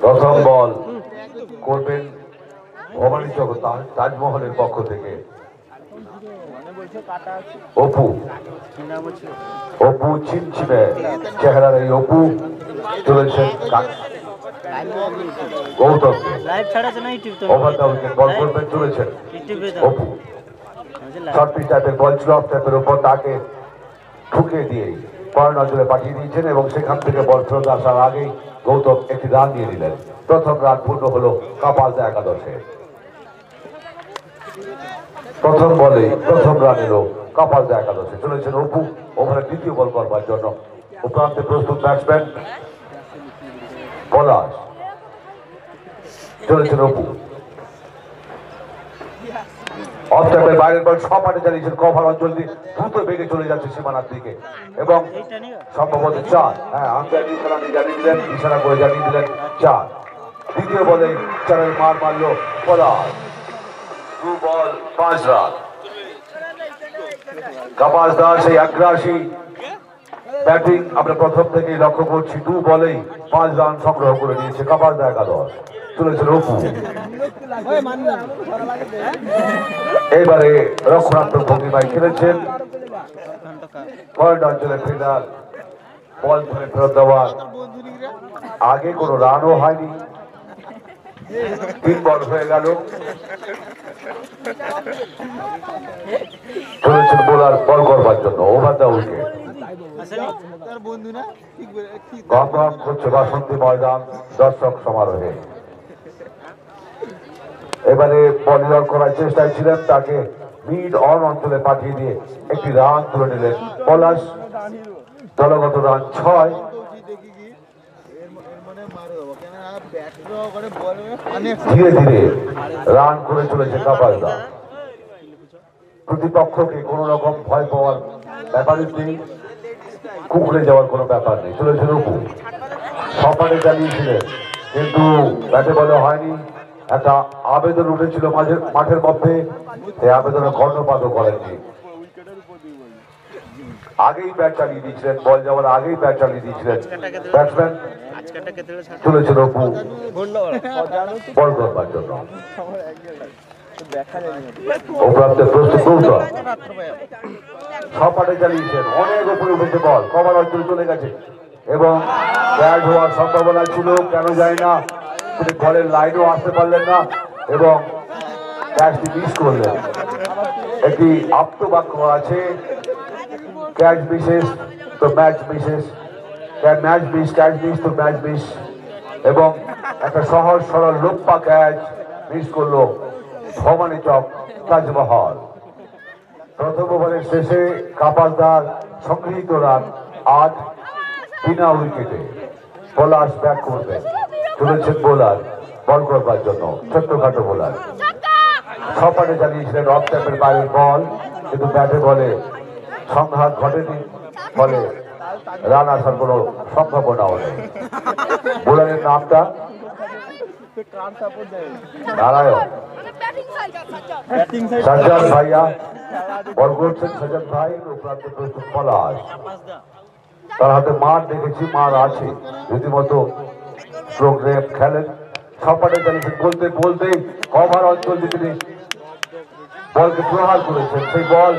প্রথম বল করবেন ভবানী চক তাজমহলের পক্ষ থেকে অপু। অপু চিনচিনে চেহারার এই অপু চলেছেন গৌতমকে। ওভার দ্য উইকেট বল করবেন চলেছেন অপু। শর্ট পিচ টাইপের বল ছিল, অফ টাইপের উপর তাকে ঠুকে দিয়ে পয়েন্ট অঞ্চলে পাঠিয়ে দিয়েছেন এবং সেখান থেকে বল ফেরত আসার আগেই গৌতম একটি রান দিয়ে দিলেন। প্রথম রান পূর্ণ হলো কাপালদা একাদশে। প্রথম বলে প্রথম রান এলো কাপালদা একাদশে। চলেছেন অপু ওভারে দ্বিতীয় বল করবার জন্য। উপরান্তে প্রস্তুত ব্যাটসম্যান পলাশ। চলেছেন অপু, অফ টাইপের বাইরের বল সপাটে চালিয়েছেন কভার অঞ্চল দিয়ে, দ্রুত বেগে চলে যাচ্ছে সীমানার দিকে এবং সম্ভবত 4। হ্যাঁ, আম্পায়ার জানিয়ে দিলেন, ইশারা করে জানিয়ে দিলেন 4। দ্বিতীয় বলে 4 মার মারল পলাশ। 2 বল 5 রান। কাপাস দাস সেই আগ্রাসী ব্যাটিং আমরা প্রথম থেকেই লক্ষ্য করছি। 2 বলেই 5 রান সংগ্রহ করে নিয়েছে কাপালদা একাদশ। চলেছে অপু। এবারে রক্ষণাত্মক ভঙ্গিমায় খেলেছেন, পয়েন্ট অঞ্চলে ফিল্ডার বল ধরে ফেরত দেওয়ার আগে কোনো রানও হয়নি। 3 বল হয়ে গেল। চলেছেন বোলার বল করবার জন্য। ওভার দ্য উইকেট গম গম করছে বাসন্তী ময়দান দর্শক সমারোহে। এবারে বলিং করার চেষ্টায় ছিলেন, তাকে মিড অন অঞ্চলে পাঠিয়ে দিয়ে একটি রান তুলে নিলেন পলাশ। দলগত রান 6। ধীরে ধীরে রান করে চলেছে কাপালদা। প্রতিপক্ষকে কোন রকম ভয় পাওয়ার ব্যাপারই নেই, কুকুরে যাওয়ার কোনো ব্যাপার নেই। চলেছে অপু, সপাটে চালিয়েছিলেন কিন্তু ব্যাটে বলে হয়নি। একটা আবেদন উঠেছিল মাঠের মধ্যে, সেই আবেদনের কর্ণপাতও করেননি। আগেই ব্যাট চালিয়ে দিয়েছিলেন, বল যাওয়ার আগেই ব্যাট চালিয়ে দিয়েছিলেন ব্যাটসম্যান। চলেছেন অপু বল করবার জন্য। অপ্রাপ্তের প্রস্তুত গৌতম সপাটে চালিয়েছেন, অনেক উপরে উঠেছে বল, কভার অঞ্চলে চলে গেছে এবং ক্যাচ হওয়ার সম্ভাবনা ছিল, কেন যায় না তিনি বলের লাইনেও আসতে পারলেন না এবং ক্যাচটি মিস করলেন। একটি আপ্তবাক্য আছে, ক্যাচ বিশেষ তো ম্যাচ বিশেষ, ম্যাচ মিস ক্যাচ মিস তো ম্যাচ মিস, এবং একটা সহজ সরল লোপ্পা ক্যাচ মিস করলো ভবানী চক তাজমহল। প্রথম ওভারের শেষে কাপালদার সংগৃহীত রান 8 বিনা উইকেটে। পলাশ ব্যাট করবেন, চলেছেন বোলার বল করবার জন্য, ছোট্টখাটো বোলার সপাটে চালিয়েছিলেন অফ স্ট্যাম্পের বাইরের বল, কিন্তু ব্যাটে বলে সংঘাত ঘটেনি, ফলে রান আসার কোনো সম্ভাবনাও নেই। বোলারের নামটা নারায়ণ সাজ্জাদ ভাইয়া, বল করছেন সাজ্জাদ ভাই, উপরান্ত প্রস্তুত পলাশ। তার হাতে মার দেখেছি, মার আছে, রীতিমতো প্রোগ্রাম খেলেন। সপাটে চালিয়েছেন, বলতে বলতে কভার অঞ্চল দিয়ে তিনি বলকে প্রহার করেছেন, সেই বল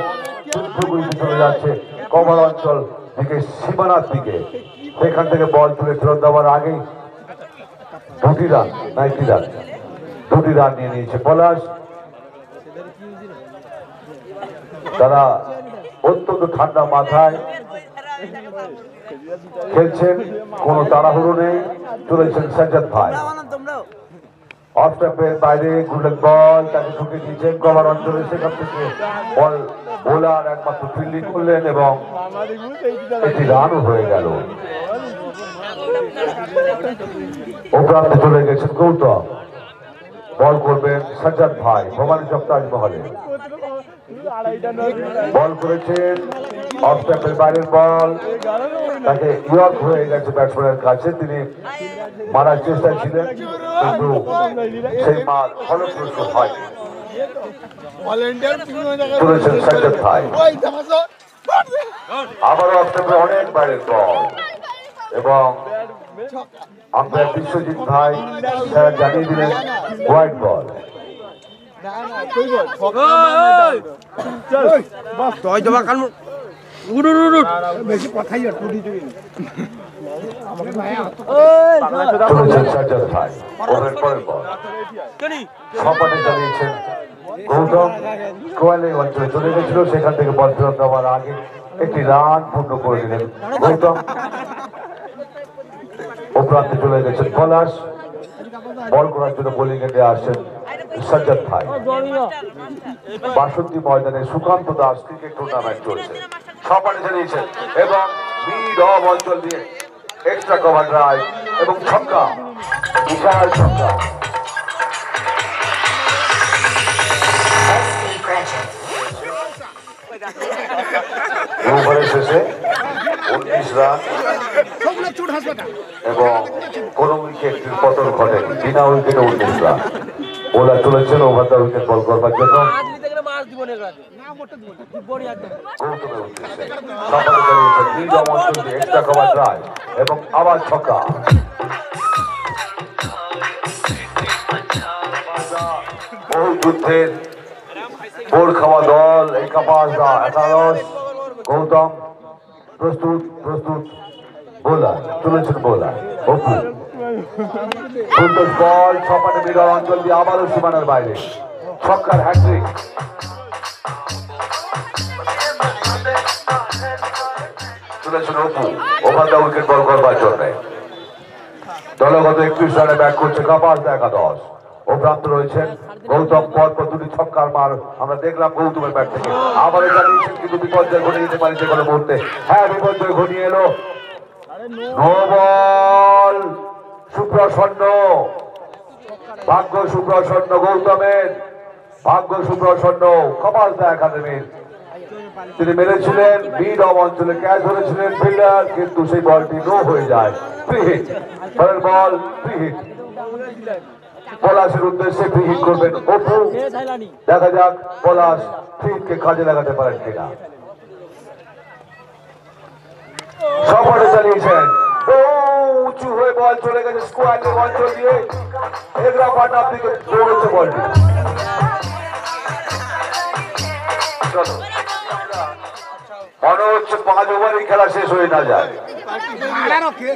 চলে যাচ্ছে কভার অঞ্চল দিকে, সীমানার দিকে। সেখান থেকে বল তুলে ফেরত দেওয়ার আগেই 2টি রান না 1টি রান, 2টি রান নিয়ে নিয়েছে পলাশ। তারা অত্যন্ত ঠান্ডা মাথায় খেলছেন, কোনো তাড়াহুড়ো নেই। চলেছেন সাজ্জাদ ভাই অফ স্ট্যাম্পের বাইরে, গুলেন বল তাকে ঢুকে দিয়েছেন কভার অঞ্চলে, সেখান থেকে বল বোলার একমাত্র ফিল্ডিং করলেন এবং একটি রানও হয়ে গেল। উপরান্তে চলে গেছেন গৌতম, বল করবেন সাজ্জাদ ভাই ভবানী চক তাজমহলে। বল করেছেন অফ স্ট্যাম্পের বাইরের বল, তাকে ইয়র্ক হয়ে গেছে ব্যাটসম্যানের কাছে, তিনি মারার চেষ্টা ছিলেন কিন্তু সেই মার ফলপ্রসূ হয়। চলেছেন সাজ্জাদ ভাই, আবারও অফ স্ট্যাম্পে অনেক বাইরের বল এবং আম্পায়ার বিশ্বজিৎ ভাই স্যার জানিয়ে দিলেন হোয়াইট বল। সাজ্জাদ ভাই ওভারের পরের বল সপাটে চালিয়েছেন গৌতম, কোয়ালে অঞ্চলে চলে গেছিল, সেখান থেকে বল ফেরত দেওয়ার আগে একটি রান পূর্ণ করে দিলেন গৌতম। উপরান্তে চলে গেছেন পলাশ, বল করার জন্য বোলিং এ আসছেন সাজ্জাদ ভাই। বাসন্তী ময়দানে সুকান্ত দাস ক্রিকেট টুর্নামেন্ট চলছে, সপাটে চালিয়েছেন এবং মিড অফ অঞ্চল দিয়ে এক্সট্রা কভার ড্রাইভ এবং ছক্কা, বিশাল ছক্কা। ওভারের শেষে 19 রান এবং কোন উইকেটের পতন ঘটেনি, বিনা উইকেটে 19 রান। বোলার চলেছেন ওভার দ্য উইকেট বল করবার জন্য এক্সট্রা কভার ড্রাইভ এবং আবার ছক্কা। বহু যুদ্ধের বোর্ড খাওয়া দল এই কাপাসদা একাদশ। গৌতম প্রস্তুত, প্রস্তুত বোলার চলেছেন বোলার অপু, সুন্দর বল ছপাটে মিডল অঞ্চল দিয়ে আবারও সীমানার বাইরে, ছক্কার হ্যাট্রিক। চলেছেন অপু ওভার দ্য উইকেট বল করবার জন্য। দলগত 21 রানে ব্যাট করছে কাপাসদা একাদশ। ও প্রান্ত রয়েছেন গৌতম, পরপর 2টি ছক্কার মার আমরা দেখলাম গৌতমের ব্যাট থেকে। আবারও জানিয়েছেন কিন্তু বিপর্যয় ঘটিয়ে যেতে পারে যে কোনো মুহূর্তে। হ্যাঁ, বিপর্যয় ঘটিয়ে এলো, নো বল, সুপ্রসন্ন, ভাগ্য সুপ্রসন্ন গৌতমের, ভাগ্য সুপ্রসন্ন কাপাসদা একাডেমির। তিনি মেরেছিলেন মিড অফ অঞ্চলে, ক্যাচ ধরেছিলেন ফিল্ডার, কিন্তু সেই বলটি নো হয়ে যায়, ফ্রি হিট। পরের বল ফ্রি হিট, পলাশের উদ্দেশ্যে ফ্রি হিট করবেন অপু। দেখা যাক পলাশ ফ্রি হিটকে কাজে লাগাতে পারেন কিনা। সফরে চালিয়েছেন উঁচু হয়ে বল চলে গেছে স্কোয়ারে অঞ্চল দিয়ে এগরা পাটার দিকে দৌড়েছে বলটি মনে হচ্ছে 5 ওভারই খেলা শেষ হয়ে না যায়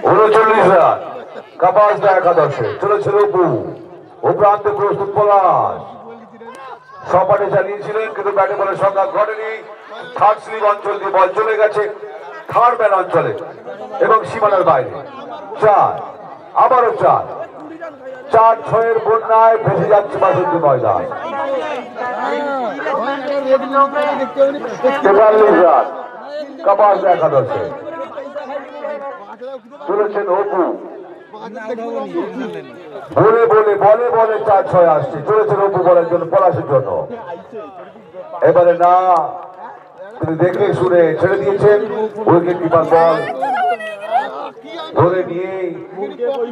39 রান কাপাস একাদশে চলেছিল ও প্রান্তে প্রস্তুত পলাশ সপাটে চালিয়েছিলেন কিন্তু ব্যাটে বলের সংঘাত ঘটেনি থার্ড স্লিপ অঞ্চল দিয়ে বল চলে গেছে থার্ড ম্যান অঞ্চলে এবং সীমানার বাইরে 4 আবারও 4-6 বন্যায় ভেসে যাচ্ছে বাসন্তী ময়দান 43 রান কাপাস একাদশে চলেছেন অপু বলে 4-6 আসছে চলেছেন অপু বলের জন্য পলাশের জন্য এবারে না তিনি দেখে শুনে ছেড়ে দিয়েছেন উইকেট কিপার বল ধরে নিয়েই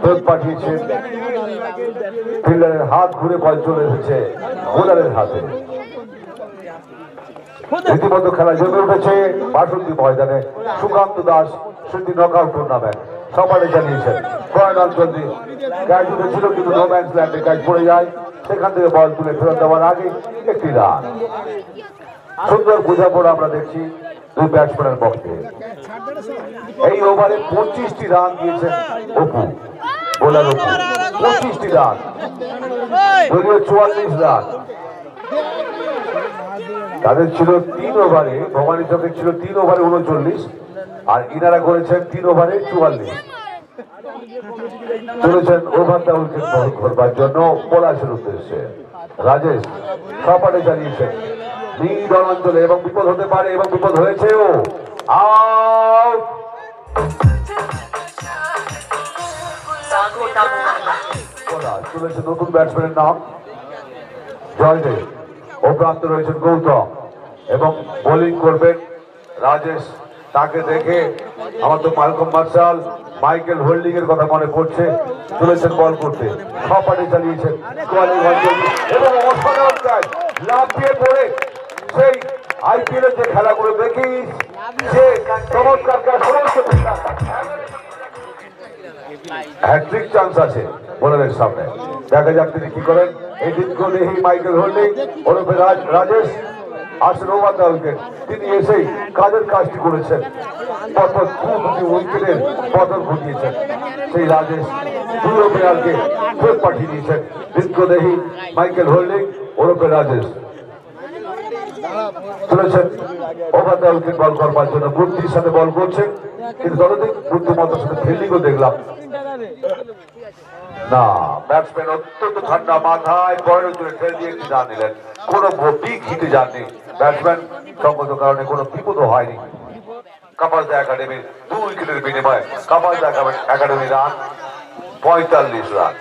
ফেরত পাঠিয়েছেন ফিল্ডারের হাত ঘুরে বল চলে এসেছে বোলারের হাতে রীতিমতো খেলা জমে উঠেছে বাসন্তী ময়দানে সুকান্ত দাস স্মৃতি নকআউট টুর্নামেন্ট সপাটে চালিয়েছেন পয়েন্ট অঞ্চল দিয়ে ক্যাচ উঠেছিল কিন্তু নো ম্যানস ল্যান্ডে ক্যাচ পড়ে যায় সেখান থেকে বল তুলে ফেরত দেওয়ার আগে একটি রান সুন্দর বোঝাপড়া আমরা দেখছি দুই ব্যাটসম্যানের পক্ষে এই ওভারে 25টি রান দিয়েছেন অপু বোলার অপু 25টি রান যদিও 44 রান তাদের ছিল 3 ওভারে ভবানী চকের ছিল 3 ওভারে 39 আর ইনারা করেছেন 3 ওভারে 44 চলেছেন ওভারটা উইকেট করবার জন্য পলাশের উদ্দেশ্যে রাজেশ সপাটে চালিয়েছেন নীল অঞ্চলে এবং বিপদ হতে পারে এবং বিপদ হয়েছেও আউট চলেছে নতুন ব্যাটসম্যানের নাম জয়দেব ও প্রান্ত রয়েছেন গৌতম এবং বোলিং করবেন রাজেশ তাকে দেখে আমার তো মালকম মার্শাল মাইকেল হোল্ডিং এর কথা মনে পড়ছে চলেছেন বল করতে সপাটে চালিয়েছেন এবং অসাধারণ ক্যাচ লাফিয়ে পড়ে সেই আইপিএল এর যে খেলাগুলো দেখি সে চমৎকার হ্যাট্রিক চান্স আছে বোলারের সামনে দেখা যাক তিনি কি করেন এই দিনকেও দেখি মাইকেল হোল্ডিং ওরফে রাজেশ আসেন ওভার দ্য উইকেট তিনি এসেই কাজের কাজটি করেছেন পরপর 2 উইকেটের পতন ঘটিয়েছেন সেই রাজেশ 2 ওভারকে ফেরত পাঠিয়ে দিয়েছেন দিনকেও দেখি মাইকেল হোল্ডিং ওরফে রাজেশ চলেছেন ওভার দ্য উইকেট বল করবার জন্য বুদ্ধির সাথে বল করছেন কিন্তু ততদিন বুদ্ধিমত্তার সাথে ফিল্ডিংও দেখলাম না ব্যাটসম্যান অত্যন্ত ঠান্ডা মাথায় বয়ের জন্য ঠেলে দিয়ে একটি রান নিলেন কোনো পিক হিটে যাননি ব্যাটসম্যান সঙ্গত কারণে কোনো বিপদও হয়নি কাপাস একাডেমির 2 উইকেটের বিনিময়ে কাপাস একাডেমি রান 45 রান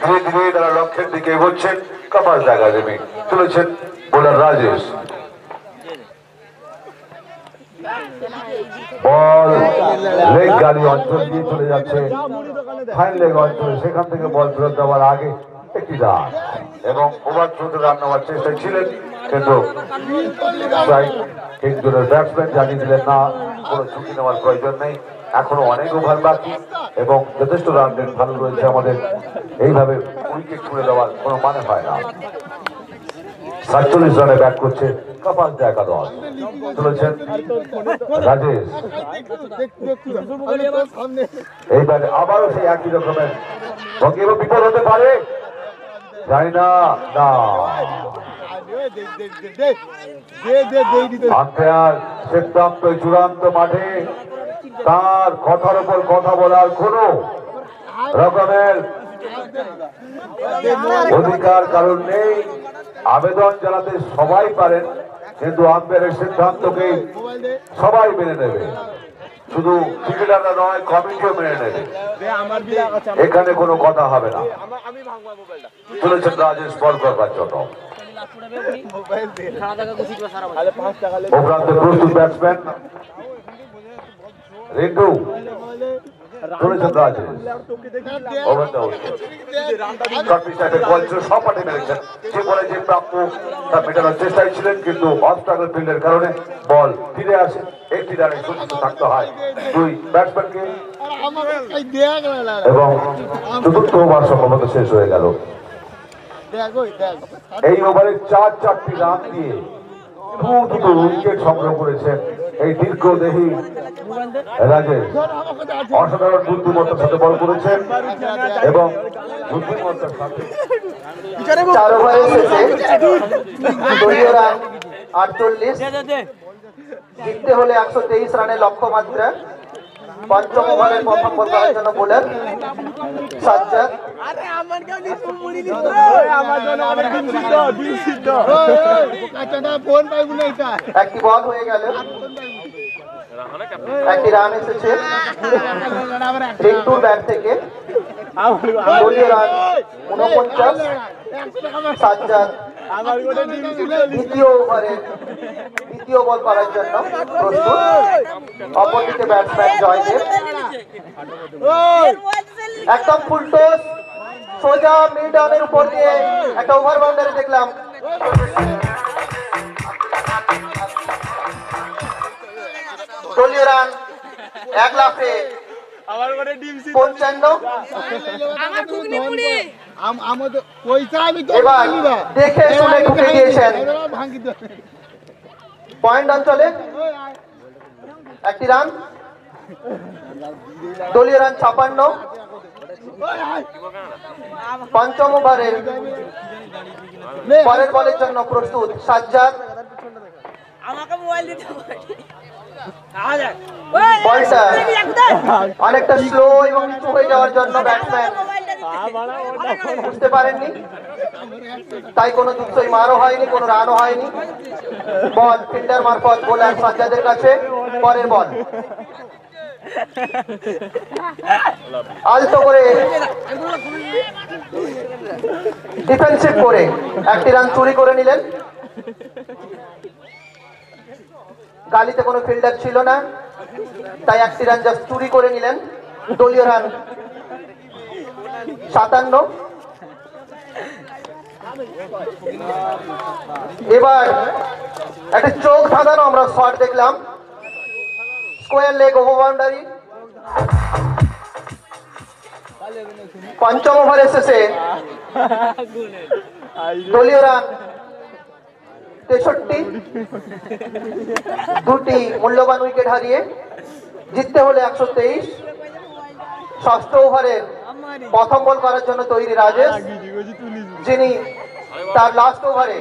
ধীরে ধীরে তারা লক্ষ্যের দিকে এগোচ্ছেন কাপাস একাডেমি চলেছেন বোলার রাজেশ বল লেগ গাড়ি অঞ্চল দিয়ে চলে যাচ্ছে ফাইন লেগ অঞ্চলে সেখান থেকে বল ফেরত দেওয়ার আগে একটি রান এবং ওভার থ্রোতে রান নেওয়ার চেষ্টা ছিলেন কিন্তু একজনের ব্যাটসম্যান জানিয়ে দিলেন না কোনো ঝুঁকি নেওয়ার প্রয়োজন নেই এখনো অনেক ওভার বাকি এবং যথেষ্ট রান রেট ভালো রয়েছে আমাদের এইভাবে উইকেট ছুড়ে দেওয়ার কোনো মানে হয় না 47 রানে ব্যাট করছে কাপাস একাদশ চলেছেন রাজেশ এইবারে আবারও সেই একই রকমের এবং বিপদ হতে পারে জানি না আম্পায়ার সিদ্ধান্ত চূড়ান্ত মাঠে তার কথার উপর কথা বলার কোন রকমের অধিকার কারণ নেই আবেদন জানাতে সবাই পারেন কিন্তু আম্পায়ারের সিদ্ধান্তকে সবাই মেনে নেবে শুধু ক্রিকেটাররা নয় কমিটিও মেনে নেবে এখানে কোনো কথা হবে না চলেছেন রাজেশ বল করবার জন্য প্রস্তুত ব্যাটসম্যান রিন্টু ধরেছেন Rajesh. Over the wicket. Short pitch টাইপের বল ছিল, সব পাঠে মেরেছেন। যে বলে যে প্রাপ্য তা মেটানোর চেষ্টায় ছিলেন, কিন্তু অফ স্ট্রাগল ফিল্ডের কারণে বল ফিরে আসে। একটি রানে সুস্থ থাকতে হয় দুই ব্যাটসম্যানকে, এবং চতুর্থ ওভার সম্ভবত শেষ হয়ে গেল। এই ওভারে 4-4টি রান দিয়ে দুটো উইকেট সংগ্রহ করেছেন এই দীর্ঘদেহী রাজেশ। অসাধারণ বুদ্ধিমত্তার সাথে বল করেছেন এবং বুদ্ধিমত্তার সাথে 4 ওভারের শেষে দলীয় রান 48, জিততে হলে 123 রানের লক্ষ্যমাত্রা। পঞ্চম ওভারের প্রথম বল করার জন্য বোলার সাজ্জাদ। একটি বল হয়ে গেল, একটি রান এসেছে রিন্টুর ব্যাট থেকে। দলীয় রান 49। সাজ্জাদ দ্বিতীয় ওভারে দ্বিতীয় বল করার জন্য প্রস্তুত। অপরদিকে ব্যাটসম্যান জয়দেব একদম ফুল টস সোজা মিড অনের উপর দিয়ে একটা ওভার বাউন্ডারি দেখলাম। দলীয় রান 1 লাফে 55। এবার দেখে শুনে ঢুকে দিয়েছেন পয়েন্ট অঞ্চলে। একটি রান, দলীয় রান 56। পঞ্চম ওভারের পরের বলের জন্য প্রস্তুত সাজ্জাদ। বলটা অনেকটা স্লো এবং নিচু হয়ে যাওয়ার জন্য ব্যাটসম্যান বুঝতে পারেননি, তাই কোনো দুঃসই মারও হয়নি, কোনো রানও হয়নি। বল ফিল্ডার মারফত বোলার সাজ্জাদের কাছে। পরের বল আলতো করে ডিফেন্সিভ করে একটি রান চুরি করে নিলেন। গালিতে কোনো ফিল্ডার ছিল না, তাই একটি রান জাস্ট চুরি করে নিলেন। দলীয় রান 57। এবার একটা চোখ ধাঁধানো আমরা শট দেখলাম, স্কোয়ার লেগ ওভার বাউন্ডারি। পঞ্চম ওভারের শেষে দলীয় রান 63। দুটি মূল্যবান উইকেট হারিয়ে জিততে হলে 123। ষষ্ঠ ওভারের প্রথম বল করার জন্য তৈরি রাজেশ, যিনি তার লাস্ট ওভারে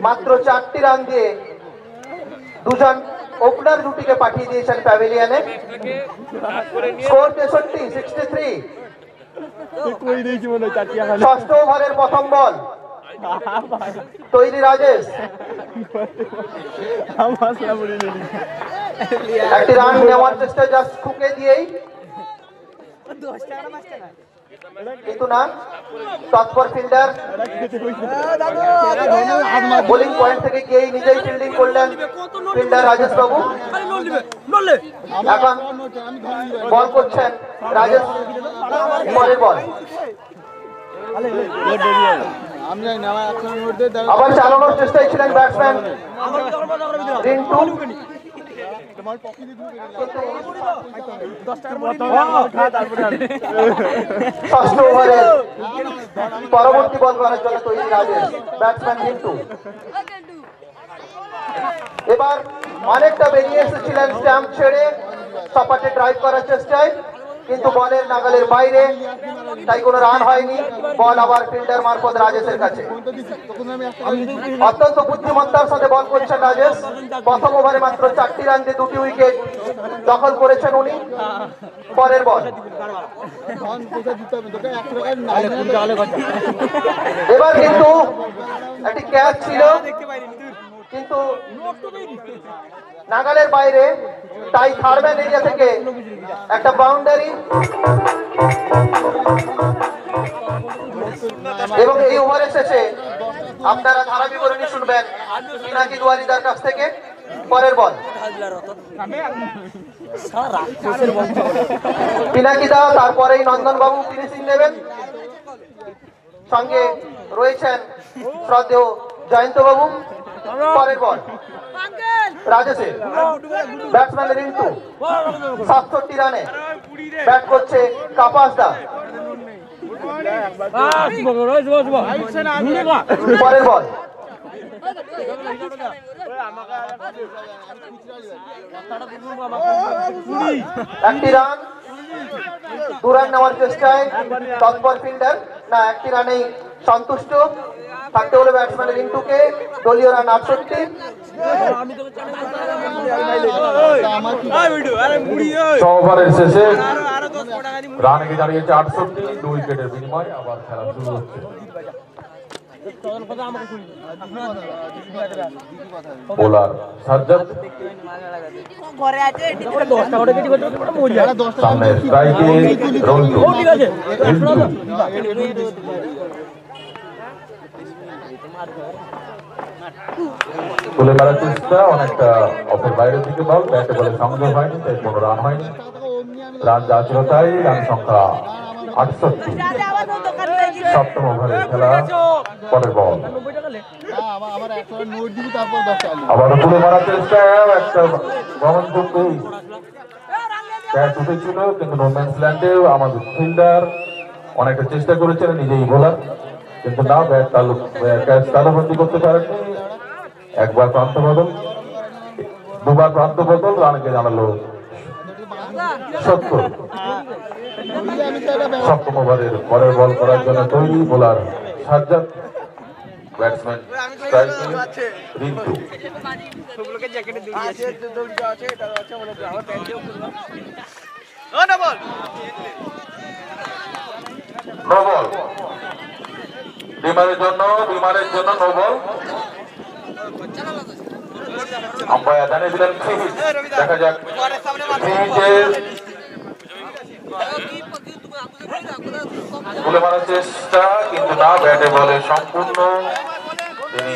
মাত্র 4টি রান দিয়ে দুজন ওপেনার দুটিকে পাঠিয়ে দিয়েছেন প্যাভিলিয়নে। স্কোর 63। ষষ্ঠ ওভারের প্রথম বল তৈরি রাজেশ, একটি রান নেওয়ার চেষ্টা জাস্ট ঠুকে দিয়েই, কিন্তু না, তৎপর ফিল্ডার বোলিং পয়েন্ট থেকে গিয়েই নিজেই ফিল্ডিং করলেন ফিল্ডার রাজেশ বাবু। এখন বল করছেন রাজেশ। পরের বল আবার চালানোর চেষ্টায় ছিলেন ব্যাটসম্যান রিন্টু। ষষ্ঠ ওভারের পরবর্তী বল করার জন্য তৈরি রাজেশ, ব্যাটসম্যান রিন্টু। এবার অনেকটা বেরিয়ে এসেছিলেন স্ট্যাম্প ছেড়ে সপাটে ড্রাইভ করার চেষ্টায়, কিন্তু বলের নাগালের বাইরে, তাই কোনো রান হয়নি। বল আবার ফিল্ডার মারফত রাজেশের কাছে। অত্যন্ত বুদ্ধিমত্তার সাথে বল করছেন রাজেশ। প্রথম ওভারে মাত্র 4টি রান দিয়ে 2টি উইকেট দখল করেছেন উনি। পরের বল এবার কিন্তু একটি ক্যাচ ছিল, কিন্তু নাগালের বাইরে, তাই থার্ডম্যান এরিয়া থেকে একটা বাউন্ডারি। এবং এই ওভারের শেষে আপনারা ধারা বিবরণী শুনবেন পিনাকি দুয়ারিদার কাছ থেকে। পরের বল পিনাকি দা, তারপরেই নন্দন বাবু ফিনিশিং নেবেন। সঙ্গে রয়েছেন শ্রদ্ধেয় জয়ন্ত বাবু। পরের বল রাজেশের, ব্যাটসম্যান রিন্টু। 67 রানে ব্যাট করছে কাপাস দা। পরের বল একটি রান, 2 রান নেওয়ার চেষ্টায় তৎপর ফিল্ডার। না, একটি রানেই সন্তুষ্ট থাকতে হলো ব্যাটসম্যান রিন্টুকে। দলীয় রান 68। 6 ওভারের শেষে রানকে দাঁড়িয়েছে 68, 2 উইকেটের বিনিময়ে আবার খেলা শুরু হচ্ছে। বোলার সাজ্জাদ, সামনে স্ট্রাইকে রন্টু। তুলে মারার চেষ্টা, অনেকটা অফের বাইরের দিকে বল, ব্যাটে বলে সংযোগ হয়নি, তাই কোনো রান হয়নি। রান যা ছিল তাই, রান সংখ্যা 68। 7ম ওভারের খেলা। পরের বল আবারও তুলে মারার চেষ্টা, একটা রোমাঞ্চক ক্যাচ উঠেছিল, কিন্তু নোম্যান্স ল্যান্ডে আমাদের ফিল্ডার অনেকটা চেষ্টা করেছিলেন, নিজেই বোলার, কিন্তু না, ক্যাচ তালুবন্দি করতে পারেননি। একবার প্রান্ত বদল, দুবার প্রান্ত বদল, রানকে জানালো 70। 7ম ওভারের পরের বল করার জন্য তৈরি বোলার সাজ্জাদ, ব্যাটসম্যান স্ট্রাইকে রিন্টু। নো বল বিমানের জন্য নো বল। আম্পায়ার জানিয়ে দিলেন 3 হিট। দেখা যাক 3 হিটের তুলে মারার চেষ্টা, কিন্তু না, ব্যাটে বলে সম্পূর্ণ তিনি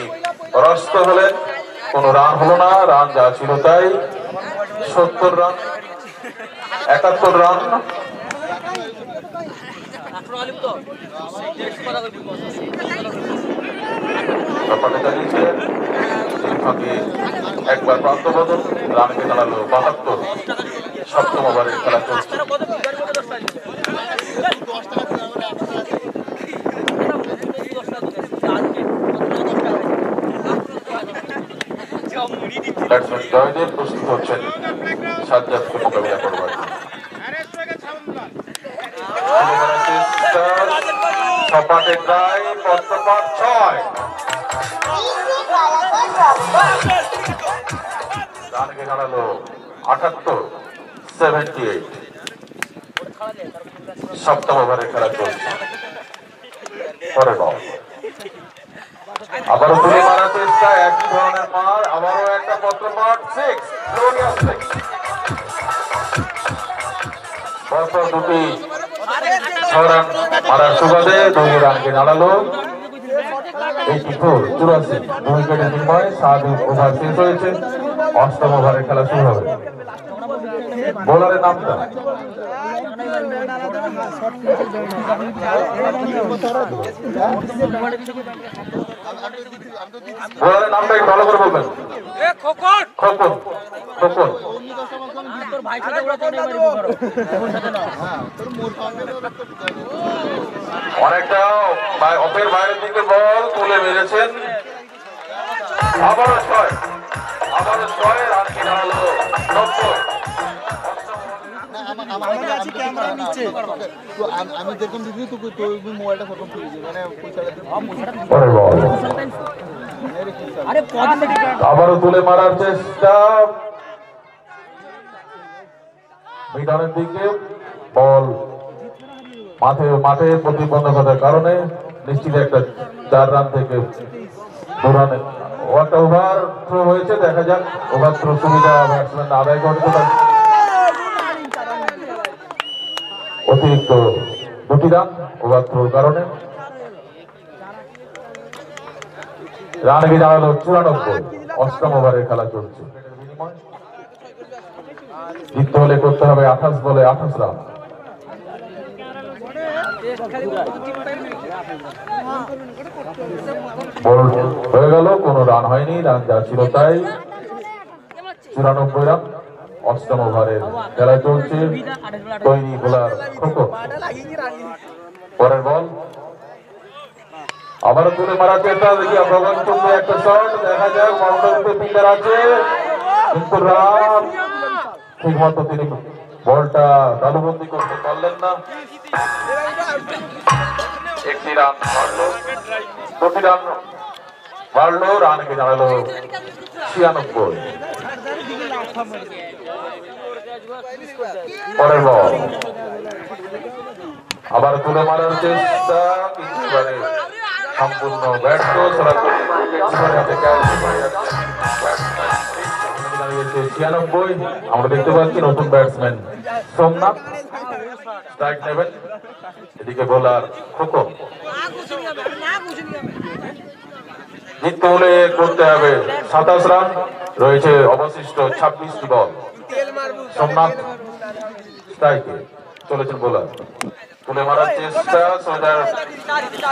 পরাস্ত হলেন। কোন রান হলো না, রান যা ছিল তাই। 70 রান, 71 রান। একবার প্রান্ত বদল, রানকে জানালো 72। 7ম ওভারের খেলা চলছে। ব্যাটসম্যান জয়দেব প্রস্তুত হচ্ছেন সাজ্জাদকে মোকাবিলা করবার। সপাটে ট্রাই, পত্রপাট 6। রানকে জানালো 78, 78। 7ম ওভারের খেলা চলছে। পরের বল আবারও তুলে মারার চেষ্টা, একই ধরনের মার, আবারও একটা পত্রপাট 6। পরপর দুটি 6 রান মারার সুবাদে 2 রানকে জানালো 84, 84। 2 উইকেটের বিনিময়ে 7 ওভার শেষ হয়েছে। 8ম ওভারের খেলা শুরু হবে। বোলারের নামটা বোলারের নামটা একটু ভালো করে বলবেন। খোকন, খোকন। অনেকটা অফের বাইরের দিকে বল তুলে মেরেছেন। আবারও 6, রানকে জানালো 90। আবারও তুলে মারার চেষ্টা, মিডনের দিকে বল মাঠে প্রতিবন্ধকতার কারণে নিশ্চিত একটা 4 রান থেকে 2 রানে একটা ওভার থ্রো হয়েছে। দেখা যাক ওভার থ্রো সুবিধা ব্যাটসম্যান আদায় করতে পারে। অতিরিক্ত 2টি রান ওভার থ্রোর কারণে। রানকে জানালো 94। 8ম ওভারের খেলা চলছে। জিততে হলে করতে হবে 28 বলে 28 রান। বল হয়ে গেল, কোনো রান হয়নি, রান যা ছিল তাই। 94 রান। অষ্টম ওভারের খেলা চলছে। তৈরি বোলার খোকন। পরের বল আবারও তুলে মারা চেষ্টা, দেখি ভগবান চন্দ্র একটা শট, দেখা যাক বাউন্ডারিতে ফিল্ডার আছে, কিন্তু রান ঠিক মতো তিনি বলটা তালুবন্দি করতে পারলেন না। একটি রান মারলো, দুটি রান মারলো, রানকে দাঁড়ালো 96। পরের বল আবার তুলে মারার চেষ্টা, কিন্তু সম্পূর্ণ ব্যর্থ। 96। আমরা দেখতে পাচ্ছি নতুন ব্যাটসম্যান সোমনাথ স্ট্রাইক নেবেন। এদিকে বোলার খোকন। জিততে হলে করতে হবে 27 রান, রয়েছে অবশিষ্ট 26টি বল। সোমনাথ স্ট্রাইকে চলেছেন বোলার, তুলে মারার চেষ্টা, সোজার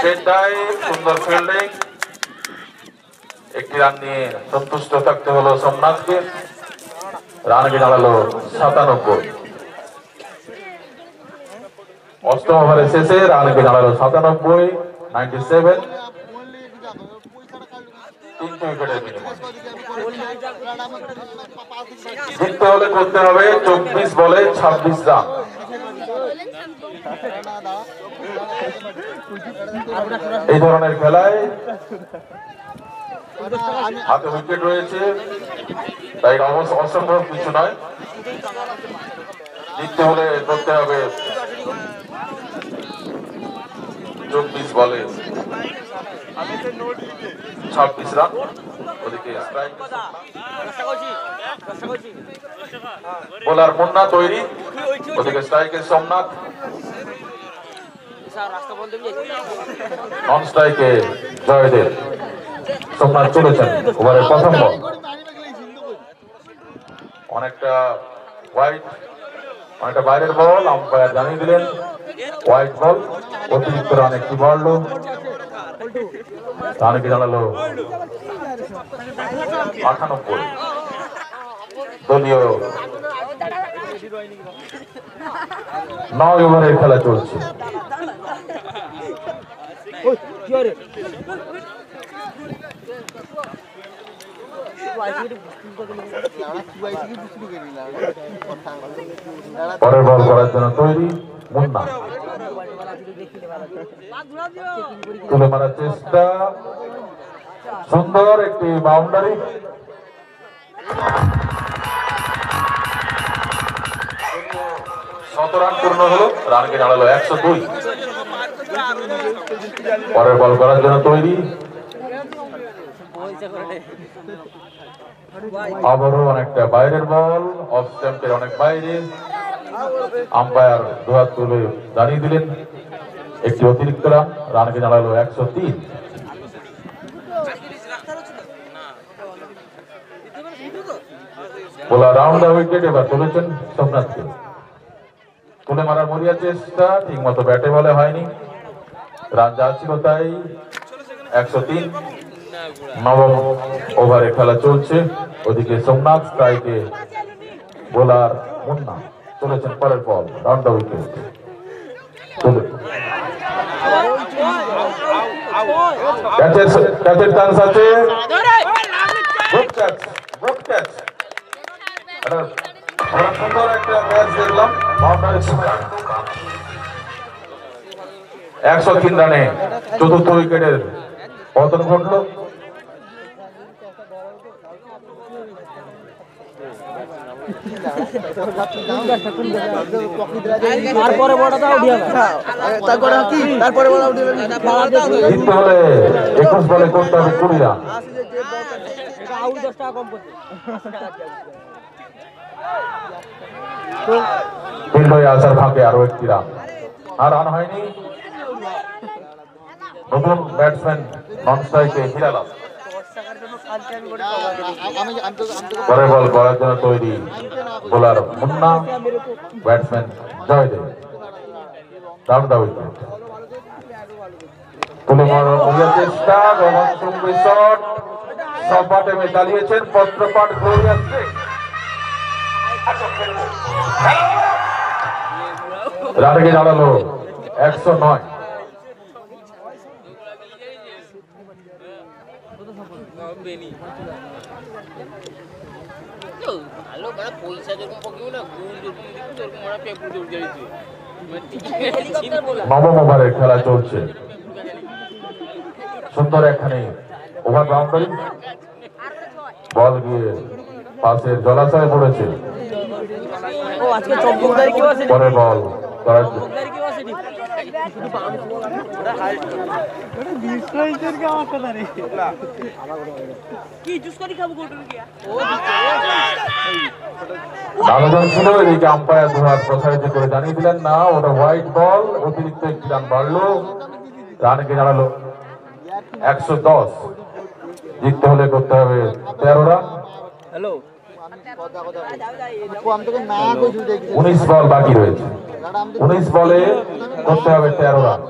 চেষ্টায় সুন্দর ফিল্ডিং। একটি রান নিয়ে সন্তুষ্ট থাকতে হলো সোমনাথকে, রানকে দাঁড়ালো 97। অষ্টম ওভারের শেষে রানকে দাঁড়ালো 97, 97। 3 উইকেটের বিনিময়ে জিততে হলে করতে হবে 24 বলে 26 রান। এই ধরনের খেলায় হাতে উইকেট রয়েছে, তাই অসম্ভব কিছু নয়। জিততে হলে করতে হবে 24 বলে 26 রান। ওদিকে বোলার মুন্না তৈরি, ওদিকে স্ট্রাইকে সোমনাথ, নন স্ট্রাইকে জয়দেব। সোমনাথ চলেছেন ওভারের প্রথম বল, অনেকটা ওয়াইড, অনেকটা বাইরের বল, আম্পায়ার জানিয়ে দিলেন হোয়াইট বল। অতিরিক্ত রান একটি বাড়লো, রানকে জানালো 98। দলীয় 9 ওভারের খেলা চলছে। পরের বল করার জন্য তৈরি মুন্না, তুলে মারার চেষ্টা, সুন্দর একটি বাউন্ডারি। 7 রান পূর্ণ হলো, রানকে দাঁড়ালো 102। পরের বল করার জন্য তৈরি, আবারও অনেকটা বাইরের বল, অফ স্ট্যাম্পের অনেক বাইরে। আম্পায়ার দুহাত তুলে দাঁড়িয়ে দিলেন একটি অতিরিক্ত রান, রানকে দাঁড়ালো 103। বোলার রাউন্ড দ্য উইকেট, এবার তুলেছেন সোমনাথকে, তুলে মারার মরিয়া চেষ্টা, ঠিক মতো ব্যাটে বলে হয়নি, রান যা ছিল তাই 103। নবম ওভারে খেলা চলছে, ওদিকে সোমনাথ স্ট্রাইকে, বোলার মুন্না চলেছেন পরের বল, রাউন্ড দ্য উইকেট। ক্যাচের চান্স আছে, গুড ক্যাচ, গুড ক্যাচ। সুন্দর একটা ক্যাচ দেখলাম, 103 রানে চতুর্থ উইকেটের পতন ঘটল। তারপরে বড়টা উঠে যাবে, তারপরে কি, তারপরে বড় উঠে যাবে। জিততে হলে 21 বলে করতে হবে 20 রান। আউট 10 টাকা কম পড়ছে। ফিল্ড হয়ে আসার ফাঁকে আরো একটি রান, আর রান হয়নি। নতুন ব্যাটসম্যান নন স্ট্রাইকে হিরালাল। পরের বল করার জন্য তৈরি bowler Munna, batsman Joydev. Down the wicket. তুলে মারার চেষ্টা, রোমাঞ্চকর শট সপাটে চালিয়েছেন পত্রপাঠ গ্লোরিয়াস সিং। রানে দাঁড়ালো 109। নবম ওভারের খেলা চলছে। সুন্দর একখানে ওভার বাউন্ডারি, বল গিয়ে পাশের জলাশয়ে পড়েছে। পরের বল করার আলোচনা ছিল, এদিকে আম্পায়ার দুহাত প্রসারিত করে জানিয়ে দিলেন না ওটা হোয়াইট বল। অতিরিক্ত একটি রান বাড়লো, রানকে জানালো 110। জিততে হলে করতে হবে 13 রান। 19 বল বাকি রয়েছে, 19 বলে করতে হবে 13 রান।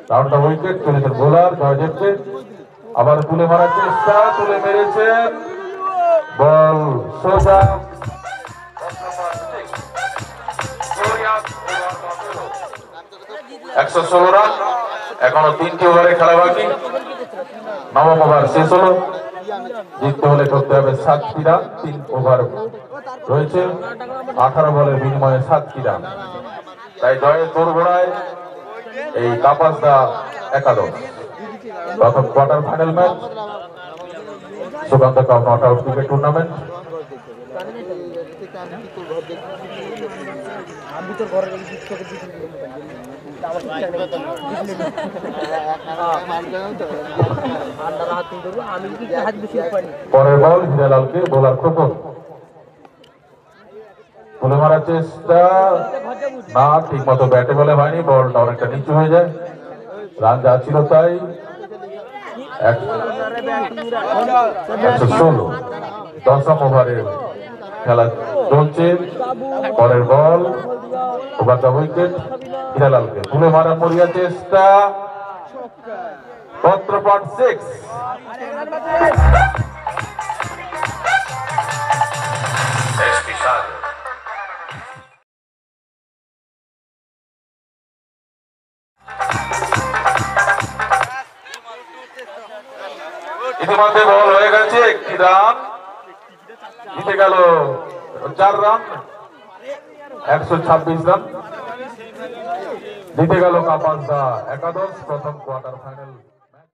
ডাউন দা উইকেট চলেছেন বোলার জয়দেবকে। আবার তুলে মারার চেষ্টা, তুলে মেরেছেন, বল সোজা। 116 রান, এখনো 3টি ওভারে খেলা বাকি। নবম ওভার শেষ হলো। জিততে হলে করতে হবে 7টি রান। 3 ওভার রয়েছে, 18 বলের বিনিময়ে 7টি রান। তাই জয়ের দোরগোড়ায় এই কাপাসদা একাদশ। প্রথম quarter final match Sukanta cup not out cricket tournament. পরের বল হিরালালকে, বোলার খোকন। তুলে মারার চেষ্টা, না ঠিক মতো ব্যাটে বলে হয়নি, বলটা অনেকটা নিচু হয়ে যায়। রান যা ছিল তাই। 116। 10ম ওভারে খেলা চলছে। পরের বল ওভার দা উইকেট হিরালালকে। তুলে মারার মরিয়া চেষ্টা, পত্রপাঠ 6। ইতিমধ্যে বল হয়ে গেছে, একটি রান জিতে গেল 4 রান, 126 রান। জিতে গেল কাপাসদা একাদশ প্রথম কোয়ার্টার ফাইনাল।